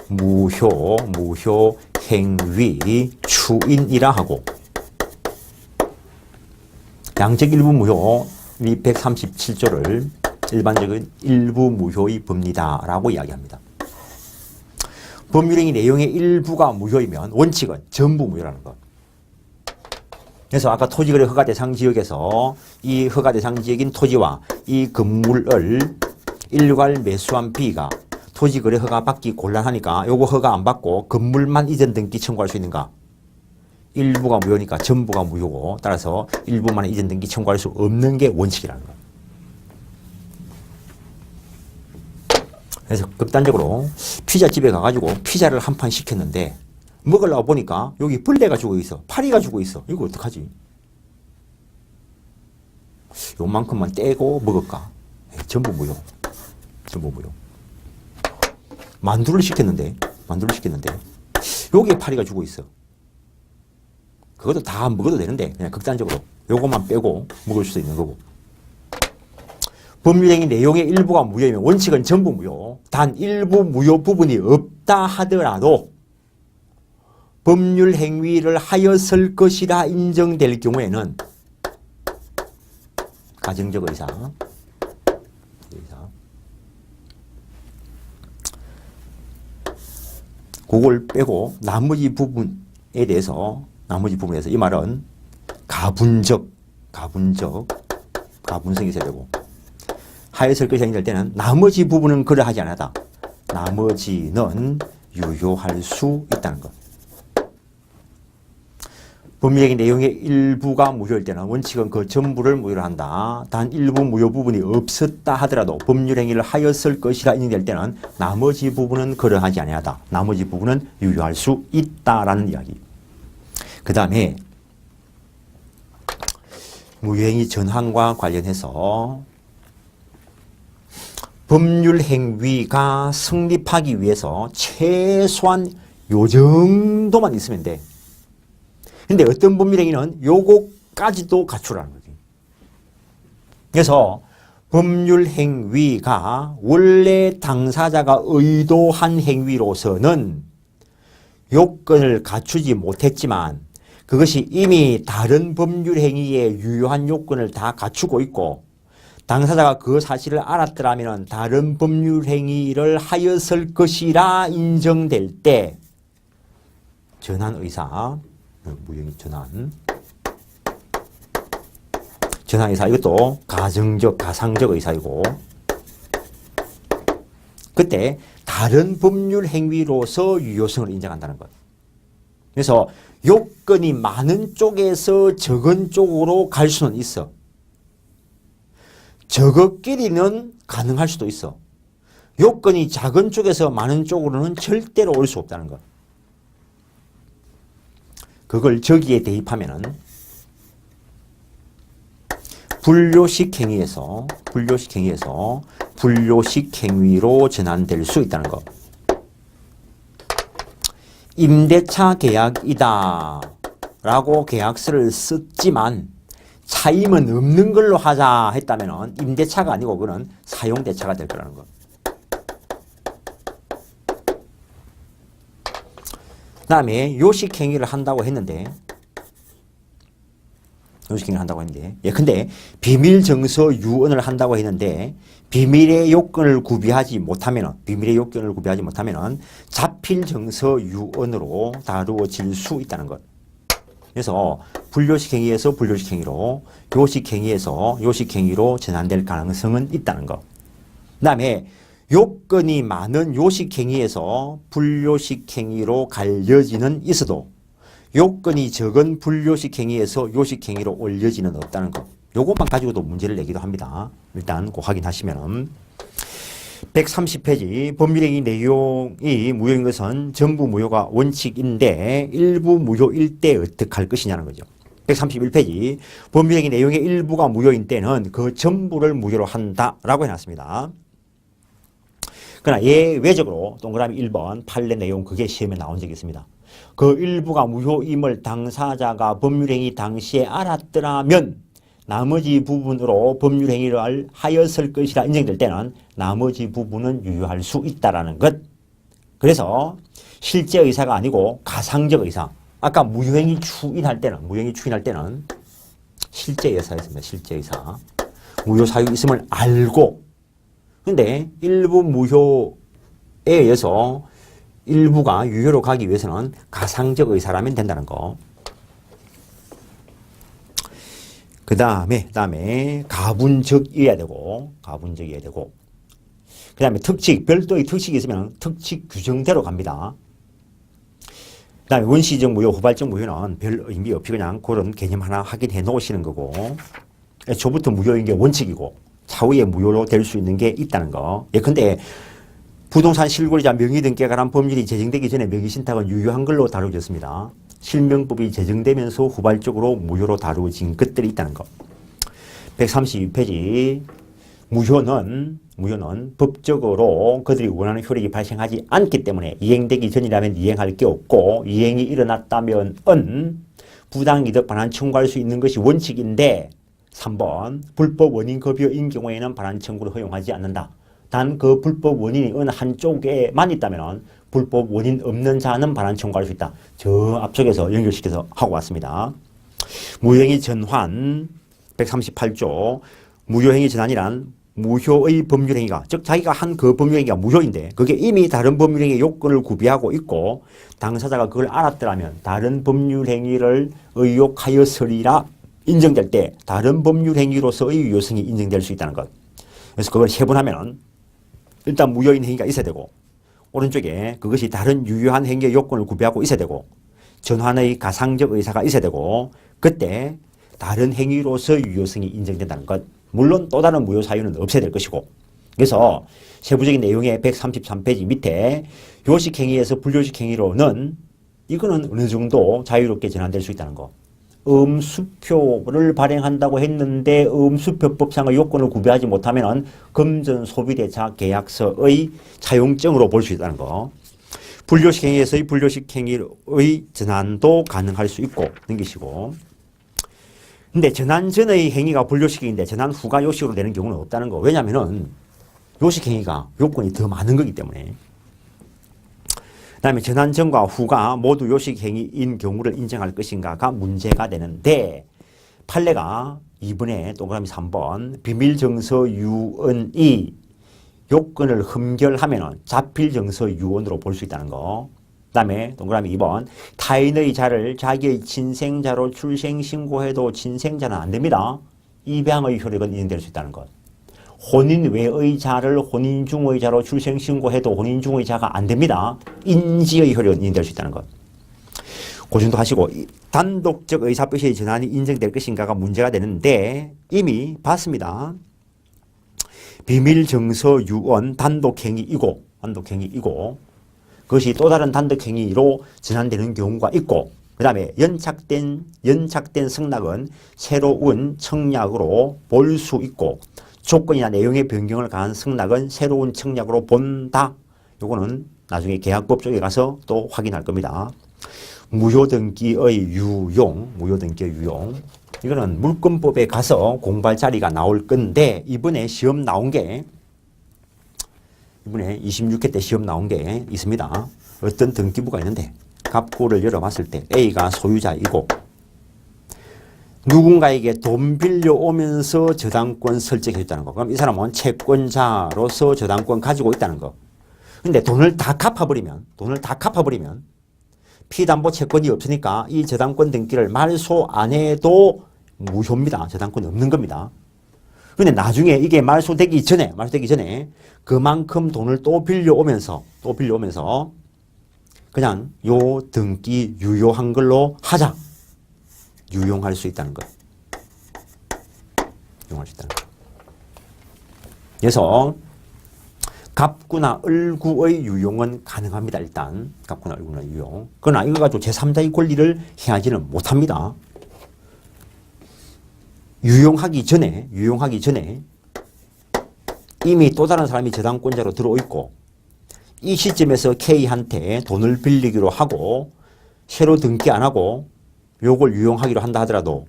Speaker 1: 무효 행위 추인이라 하고 양적 일부 무효 이 137조를 일반적인 일부 무효의 법리다라고 이야기합니다. 법률행위 내용의 일부가 무효이면 원칙은 전부 무효라는 것. 그래서 아까 토지거래 허가 대상 지역에서 이 허가 대상 지역인 토지와 이 건물을 일괄 매수한 비가 토지거래 허가 받기 곤란하니까 요거 허가 안 받고 건물만 이전 등기 청구할 수 있는가? 일부가 무효니까 전부가 무효고 따라서 일부만 이전 등기 청구할 수 없는 게 원칙이라는 거. 그래서 극단적으로 피자집에 가가지고 피자를 한 판 시켰는데 먹으려고 보니까 여기 벌레가 죽어 있어. 파리가 죽어 있어. 이거 어떡하지? 요만큼만 떼고 먹을까? 전부 무효. 전부 무효. 만두를 시켰는데 여기에 파리가 죽어 있어. 그것도 다 먹어도 되는데 그냥 극단적으로 요것만 빼고 먹을 수도 있는 거고. 법률행위 내용의 일부가 무효이면 원칙은 전부 무효. 단 일부 무효 부분이 없다 하더라도 법률행위를 하였을 것이라 인정될 경우에는 가정적 의사 그걸 빼고 나머지 부분에 대해서 이 말은 가분성이 있어야 되고 하였을 것이 아닐 때는 나머지 부분은 그러하지 않았다. 나머지는 유효할 수 있다는 것. 법률행위 내용의 일부가 무효일 때는 원칙은 그 전부를 무효로 한다. 단 일부 무효 부분이 없었다 하더라도 법률행위를 하였을 것이라 인정될 때는 나머지 부분은 그러하지 아니하다. 나머지 부분은 유효할 수 있다라는 이야기. 그 다음에 무효행위 전환과 관련해서 법률행위가 성립하기 위해서 최소한 요 정도만 있으면 돼. 근데 어떤 법률행위는 요거까지도 갖추라는 거지. 그래서 법률행위가 원래 당사자가 의도한 행위로서는 요건을 갖추지 못했지만 그것이 이미 다른 법률행위의 유효한 요건을 다 갖추고 있고 당사자가 그 사실을 알았더라면 다른 법률행위를 하였을 것이라 인정될 때 전환의사 무효행위 전환의사 이것도 가상적 의사이고 그때 다른 법률 행위로서 유효성을 인정한다는 것. 그래서 요건이 많은 쪽에서 적은 쪽으로 갈 수는 있어. 저것끼리는 가능할 수도 있어. 요건이 작은 쪽에서 많은 쪽으로는 절대로 올 수 없다는 것. 그걸 저기에 대입하면은 불요식 행위에서 불요식 행위로 전환될 수 있다는 것. 임대차 계약이다 라고 계약서를 썼지만 차임은 없는 걸로 하자 했다면 임대차가 아니고 그건 사용대차가 될 거라는 것. 그 다음에 요식행위를 한다고 했는데 근데 비밀정서 유언을 한다고 했는데 비밀의 요건을 구비하지 못하면 자필정서 유언으로 다루어질 수 있다는 것. 그래서 불요식행위에서 불요식행위로 요식행위로 전환될 가능성은 있다는 것. 그 다음에 요건이 많은 요식행위에서 불요식행위로 갈 여지는 있어도 요건이 적은 불요식행위에서 요식행위로 올 여지는 없다는 것. 요것만 가지고도 문제를 내기도 합니다. 일단 꼭 확인하시면 130페이지 법률행위 내용이 무효인 것은 전부 무효가 원칙인데 일부 무효일 때 어떻게 할 것이냐는 거죠. 131페이지 법률행위 내용의 일부가 무효인 때는 그 전부를 무효로 한다라고 해놨습니다. 그러나 예외적으로 동그라미 1번 판례 내용 그게 시험에 나온 적이 있습니다. 그 일부가 무효임을 당사자가 법률행위 당시에 알았더라면 나머지 부분으로 법률행위를 하였을 것이라 인정될 때는 나머지 부분은 유효할 수 있다는 것. 그래서 실제 의사가 아니고 가상적 의사. 아까 무효행위 추인할 때는 실제 의사였습니다. 실제 의사. 무효 사유 있음을 알고 근데 일부 무효에 의해서 일부가 유효로 가기 위해서는 가상적 의사라면 된다는 거. 그 다음에 가분적이어야 되고 그 다음에 별도의 특칙이 있으면 특칙 규정대로 갑니다. 그 다음에 원시적 무효, 후발적 무효는 별 의미 없이 그냥 그런 개념 하나 확인해 놓으시는 거고 애초부터 무효인 게 원칙이고 차후에 무효로 될 수 있는 게 있다는 거. 예컨대 부동산 실거래자 명의 등 깨갈한 법률이 제정되기 전에 명의신탁은 유효한 걸로 다루어졌습니다. 실명법이 제정되면서 후발적으로 무효로 다루어진 것들이 있다는 거. 132페이지 무효는 법적으로 그들이 원하는 효력이 발생하지 않기 때문에 이행되기 전이라면 이행할 게 없고 이행이 일어났다면은 부당이득 반환 청구할 수 있는 것이 원칙인데 3번 불법 원인 급여인 경우에는 반환 청구를 허용하지 않는다. 단 그 불법 원인이 어느 한쪽에만 있다면 불법 원인 없는 자는 반환 청구할 수 있다. 저 앞쪽에서 연결시켜서 하고 왔습니다. 무효행위 전환 138조 무효행위 전환이란 무효의 법률행위가 즉 자기가 한 그 법률행위가 무효인데 그게 이미 다른 법률행위의 요건을 구비하고 있고 당사자가 그걸 알았더라면 다른 법률행위를 의혹하였으리라 인정될 때 다른 법률행위로서의 유효성이 인정될 수 있다는 것. 그래서 그걸 세분하면 일단 무효인 행위가 있어야 되고 오른쪽에 그것이 다른 유효한 행위의 요건을 구비하고 있어야 되고 전환의 가상적 의사가 있어야 되고 그때 다른 행위로서 유효성이 인정된다는 것. 물론 또 다른 무효 사유는 없어야 될 것이고 그래서 세부적인 내용의 133페이지 밑에 요식행위에서 불요식행위로는 이거는 어느 정도 자유롭게 전환될 수 있다는 거. 음수표를 발행한다고 했는데 음수표법상의 요건을 구비하지 못하면 금전소비대차 계약서의 차용증으로 볼 수 있다는 거. 불요식행위에서의 불요식행위의 전환도 가능할 수 있고 넘기시고 근데 전환 전의 행위가 불요식행위인데 전환 후가 요식으로 되는 경우는 없다는 거. 왜냐하면 요식행위가 요건이 더 많은 거기 때문에. 그 다음에 전환 전과 후가 모두 요식행위인 경우를 인정할 것인가가 문제가 되는데 판례가 2번에 동그라미 3번 비밀정서 유언이 요건을 흠결하면 자필정서 유언으로 볼 수 있다는 거. 그 다음에 동그라미 2번 타인의 자를 자기의 친생자로 출생신고해도 친생자는 안 됩니다. 입양의 효력은 인정될 수 있다는 것. 혼인 외의 자를 혼인 중의 자로 출생신고해도 혼인 중의 자가 안 됩니다. 인지의 효력은 인정될 수 있다는 것. 그 정도 하시고 단독적 의사표시의 전환이 인정될 것인가가 문제가 되는데 이미 봤습니다. 비밀정서 유언 단독행위이고 그것이 또 다른 단독행위로 전환되는 경우가 있고 그 다음에 연착된 승낙은 새로운 청약으로 볼 수 있고 조건이나 내용의 변경을 가한 승낙은 새로운 청약으로 본다. 요거는 나중에 계약법 쪽에 가서 또 확인할 겁니다. 무효등기의 유용. 이거는 물권법에 가서 공부할 자리가 나올 건데 이번에 시험 나온 게 이번에 26회 때 시험 나온 게 있습니다. 어떤 등기부가 있는데 갑구를 열어봤을 때 A가 소유자이고 누군가에게 돈 빌려오면서 저당권 설정해줬다는 거. 그럼 이 사람은 채권자로서 저당권 가지고 있다는 거. 근데 돈을 다 갚아버리면 피담보 채권이 없으니까 이 저당권 등기를 말소 안 해도 무효입니다. 저당권이 없는 겁니다. 근데 나중에 이게 말소되기 전에 그만큼 돈을 또 빌려오면서 그냥 요 등기 유효한 걸로 하자. 유용할 수 있다는 것. 그래서 갑구나 을구의 유용은 가능합니다. 일단 갑구나 을구나 유용. 그러나 이거 가지고 제3자의 권리를 행하지는 못합니다. 유용하기 전에 이미 또 다른 사람이 저당권자로 들어있고 이 시점에서 K한테 돈을 빌리기로 하고 새로 등기 안 하고 요걸 유용하기로 한다 하더라도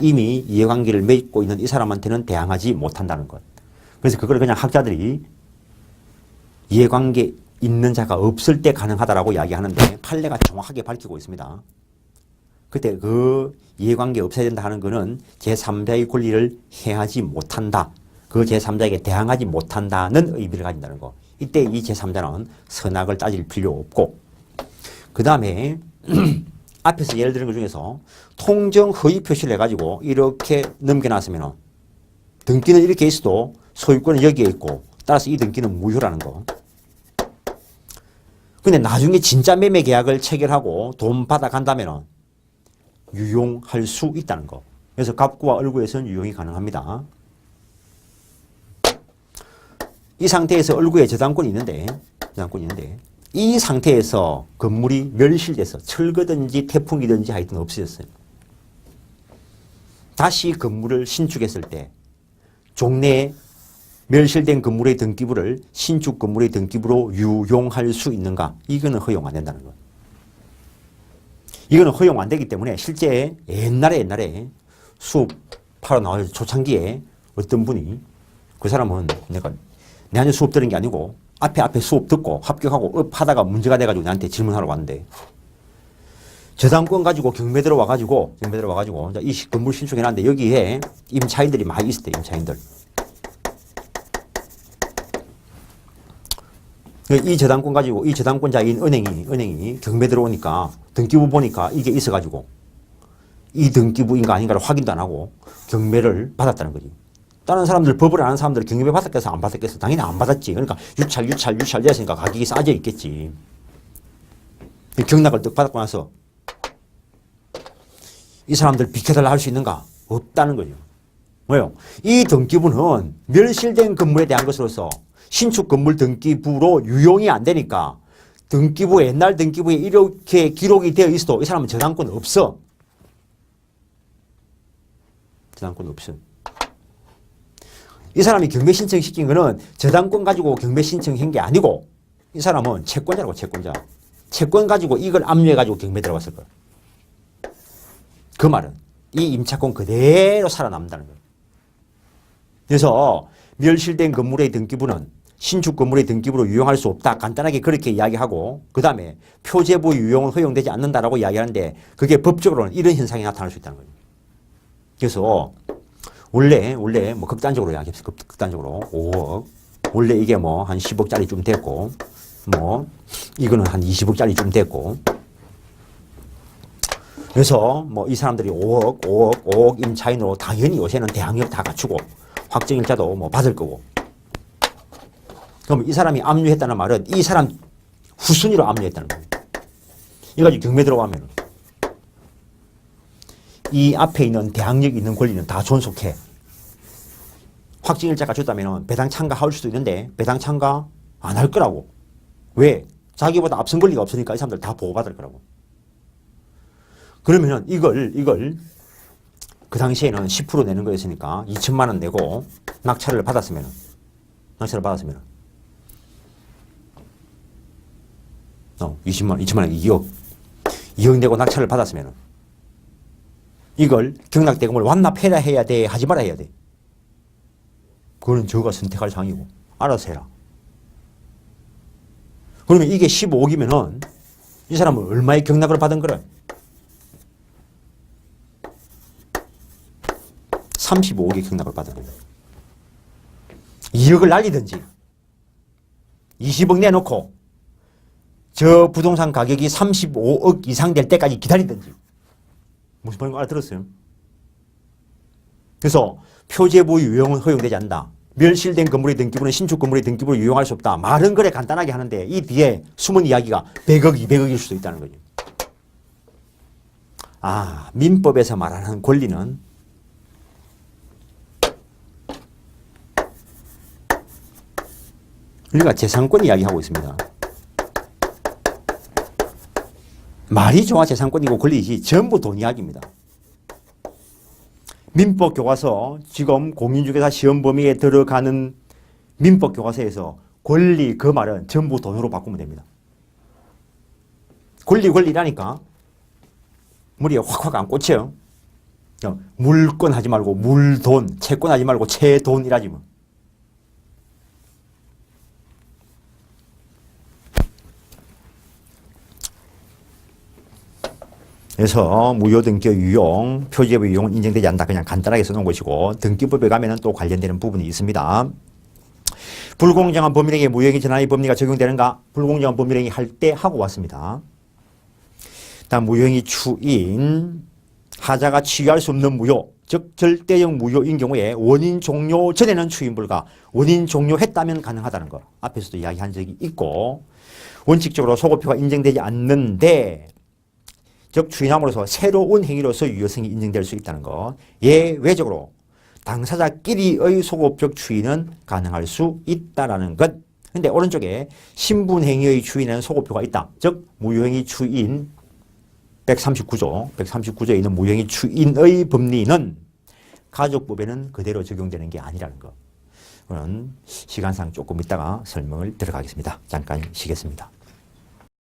Speaker 1: 이미 이해관계를 맺고 있는 이 사람한테는 대항하지 못한다는 것. 그래서 그걸 그냥 학자들이 이해관계 있는 자가 없을 때 가능하다라고 이야기하는데 판례가 정확하게 밝히고 있습니다. 그때 그 이해관계 없어야 된다 하는 거는 제3자의 권리를 행하지 못한다. 그 제3자에게 대항하지 못한다는 의미를 가진다는 거. 이때 이 제3자는 선악을 따질 필요 없고 그 다음에 앞에서 예를 드는 것 중에서 통정 허위 표시를 해가지고 이렇게 넘겨놨으면 등기는 이렇게 있어도 소유권은 여기에 있고 따라서 이 등기는 무효라는 거. 근데 나중에 진짜 매매 계약을 체결하고 돈 받아간다면 유용할 수 있다는 거. 그래서 갑구와 을구에서는 유용이 가능합니다. 이 상태에서 을구에 저당권이 있는데 이 상태에서 건물이 멸실돼서 철거든지 태풍이든지 하여튼 없어졌어요. 다시 건물을 신축했을 때 종래에 멸실된 건물의 등기부를 신축 건물의 등기부로 유용할 수 있는가? 이거는 허용 안 된다는 거예요. 이거는 허용 안 되기 때문에 실제 옛날에 수업하러 나와서 초창기에 어떤 분이 그 사람은 내한테 수업 들은 게 아니고 앞에 수업 듣고 합격하고 업 하다가 문제가 돼가지고 나한테 질문하러 왔는데 저당권 가지고 경매 들어와가지고 이 건물 신축해놨는데 여기에 임차인들이 많이 있었대. 임차인들. 이 저당권 가지고 이 저당권자인 은행이 경매 들어오니까 등기부 보니까 이게 있어가지고 이 등기부인가 아닌가를 확인도 안 하고 경매를 받았다는 거지. 다른 사람들, 법을 아는 사람들 경매 받았겠어 안 받았겠어? 당연히 안 받았지. 그러니까 유찰 됐으니까 가격이 싸져 있겠지. 경락을 떡 받았고 나서 이 사람들 비켜달라 할 수 있는가? 없다는 거죠. 왜요? 이 등기부는 멸실된 건물에 대한 것으로서 신축 건물 등기부로 유용이 안 되니까 옛날 등기부에 이렇게 기록이 되어 있어도 이 사람은 저당권 없어. 저당권 없어. 이 사람이 경매 신청 시킨 거는 저당권 가지고 경매 신청한 게 아니고 이 사람은 채권자라고 채권자. 채권 가지고 이걸 압류해 가지고 경매 들어갔을 거야. 그 말은 이 임차권 그대로 살아남는다는 거예요. 그래서 멸실된 건물의 등기부는 신축 건물의 등기부로 유용할 수 없다. 간단하게 그렇게 이야기하고 그 다음에 표제부 유용은 허용되지 않는다라고 이야기하는데 그게 법적으로는 이런 현상이 나타날 수 있다는 거예요. 그래서 원래 뭐 극단적으로 이야기했어요. 극단적으로 5억. 원래 이게 뭐 한 10억짜리 좀 됐고 뭐 이거는 한 20억짜리 좀 됐고 그래서 뭐 이 사람들이 5억 임차인으로 당연히 요새는 대항력 다 갖추고 확정일자도 뭐 받을 거고 그럼 이 사람이 압류했다는 말은 이 사람 후순위로 압류했다는 거예요. 이가지고 경매 들어가면 이 앞에 있는 대항력 있는 권리는 다 존속해. 확정일자가 줬다면 배당 참가할 수도 있는데 배당 참가 안 할 거라고. 왜? 자기보다 앞선 권리가 없으니까 이 사람들 다 보호받을 거라고. 그러면은 이걸 그 당시에는 10% 내는 거였으니까 2천만 원 내고 낙찰을 받았으면 2천만 원 2억 내고 낙찰을 받았으면 이걸 경락대금을 완납해야 돼 하지 말아야 해야 돼. 그거는 저가 선택할 사항이고 알아서 해라. 그러면 이게 15억이면은 이 사람은 얼마의 경락을 받은 거래? 35억의 경락을 받은 거예요. 2억을 날리든지 20억 내놓고 저 부동산 가격이 35억 이상 될 때까지 기다리든지. 무슨 말인가 알아들었어요? 그래서 표제부 유용은 허용되지 않는다. 멸실된 건물의 등기부는 신축 건물의 등기부로 유용할 수 없다. 말은 그래 간단하게 하는데 이 뒤에 숨은 이야기가 100억, 200억일 수도 있다는 거죠. 아, 민법에서 말하는 권리는 우리가 재산권 이야기하고 있습니다. 말이 좋아 재산권이고 권리이지 전부 돈 이야기입니다. 민법 교과서 지금 공인중개사 시험 범위에 들어가는 민법 교과서에서 권리 그 말은 전부 돈으로 바꾸면 됩니다. 권리라니까 머리에 확확 안 꽂혀요. 물권 하지 말고 물돈, 채권 하지 말고 채돈이라지 뭐. 그래서 무효등기 유용, 표제부 유용은 인정되지 않는다. 그냥 간단하게 써놓은 것이고 등기법에 가면은 또 관련되는 부분이 있습니다. 불공정한 법률행위에 무효행위 전환의 법리가 적용되는가? 불공정한 법률행위 할 때 하고 왔습니다. 다음 무효행위 추인, 하자가 취유할 수 없는 무효, 즉 절대적 무효인 경우에 원인 종료 전에는 추인 불가, 원인 종료했다면 가능하다는 거 앞에서도 이야기한 적이 있고 원칙적으로 소급표가 인정되지 않는데 즉 추인함으로써 새로운 행위로서 유효성이 인정될 수 있다는 것. 예외적으로 당사자끼리의 소급적 추인은 가능할 수 있다라는 것. 근데 오른쪽에 신분행위의 추인에는 소급표가 있다. 즉 무효행위 추인 139조에 있는 무효행위 추인의 법리는 가족법에는 그대로 적용되는 게 아니라는 것. 그건 시간상 조금 있다가 설명을 들어가겠습니다. 잠깐 쉬겠습니다.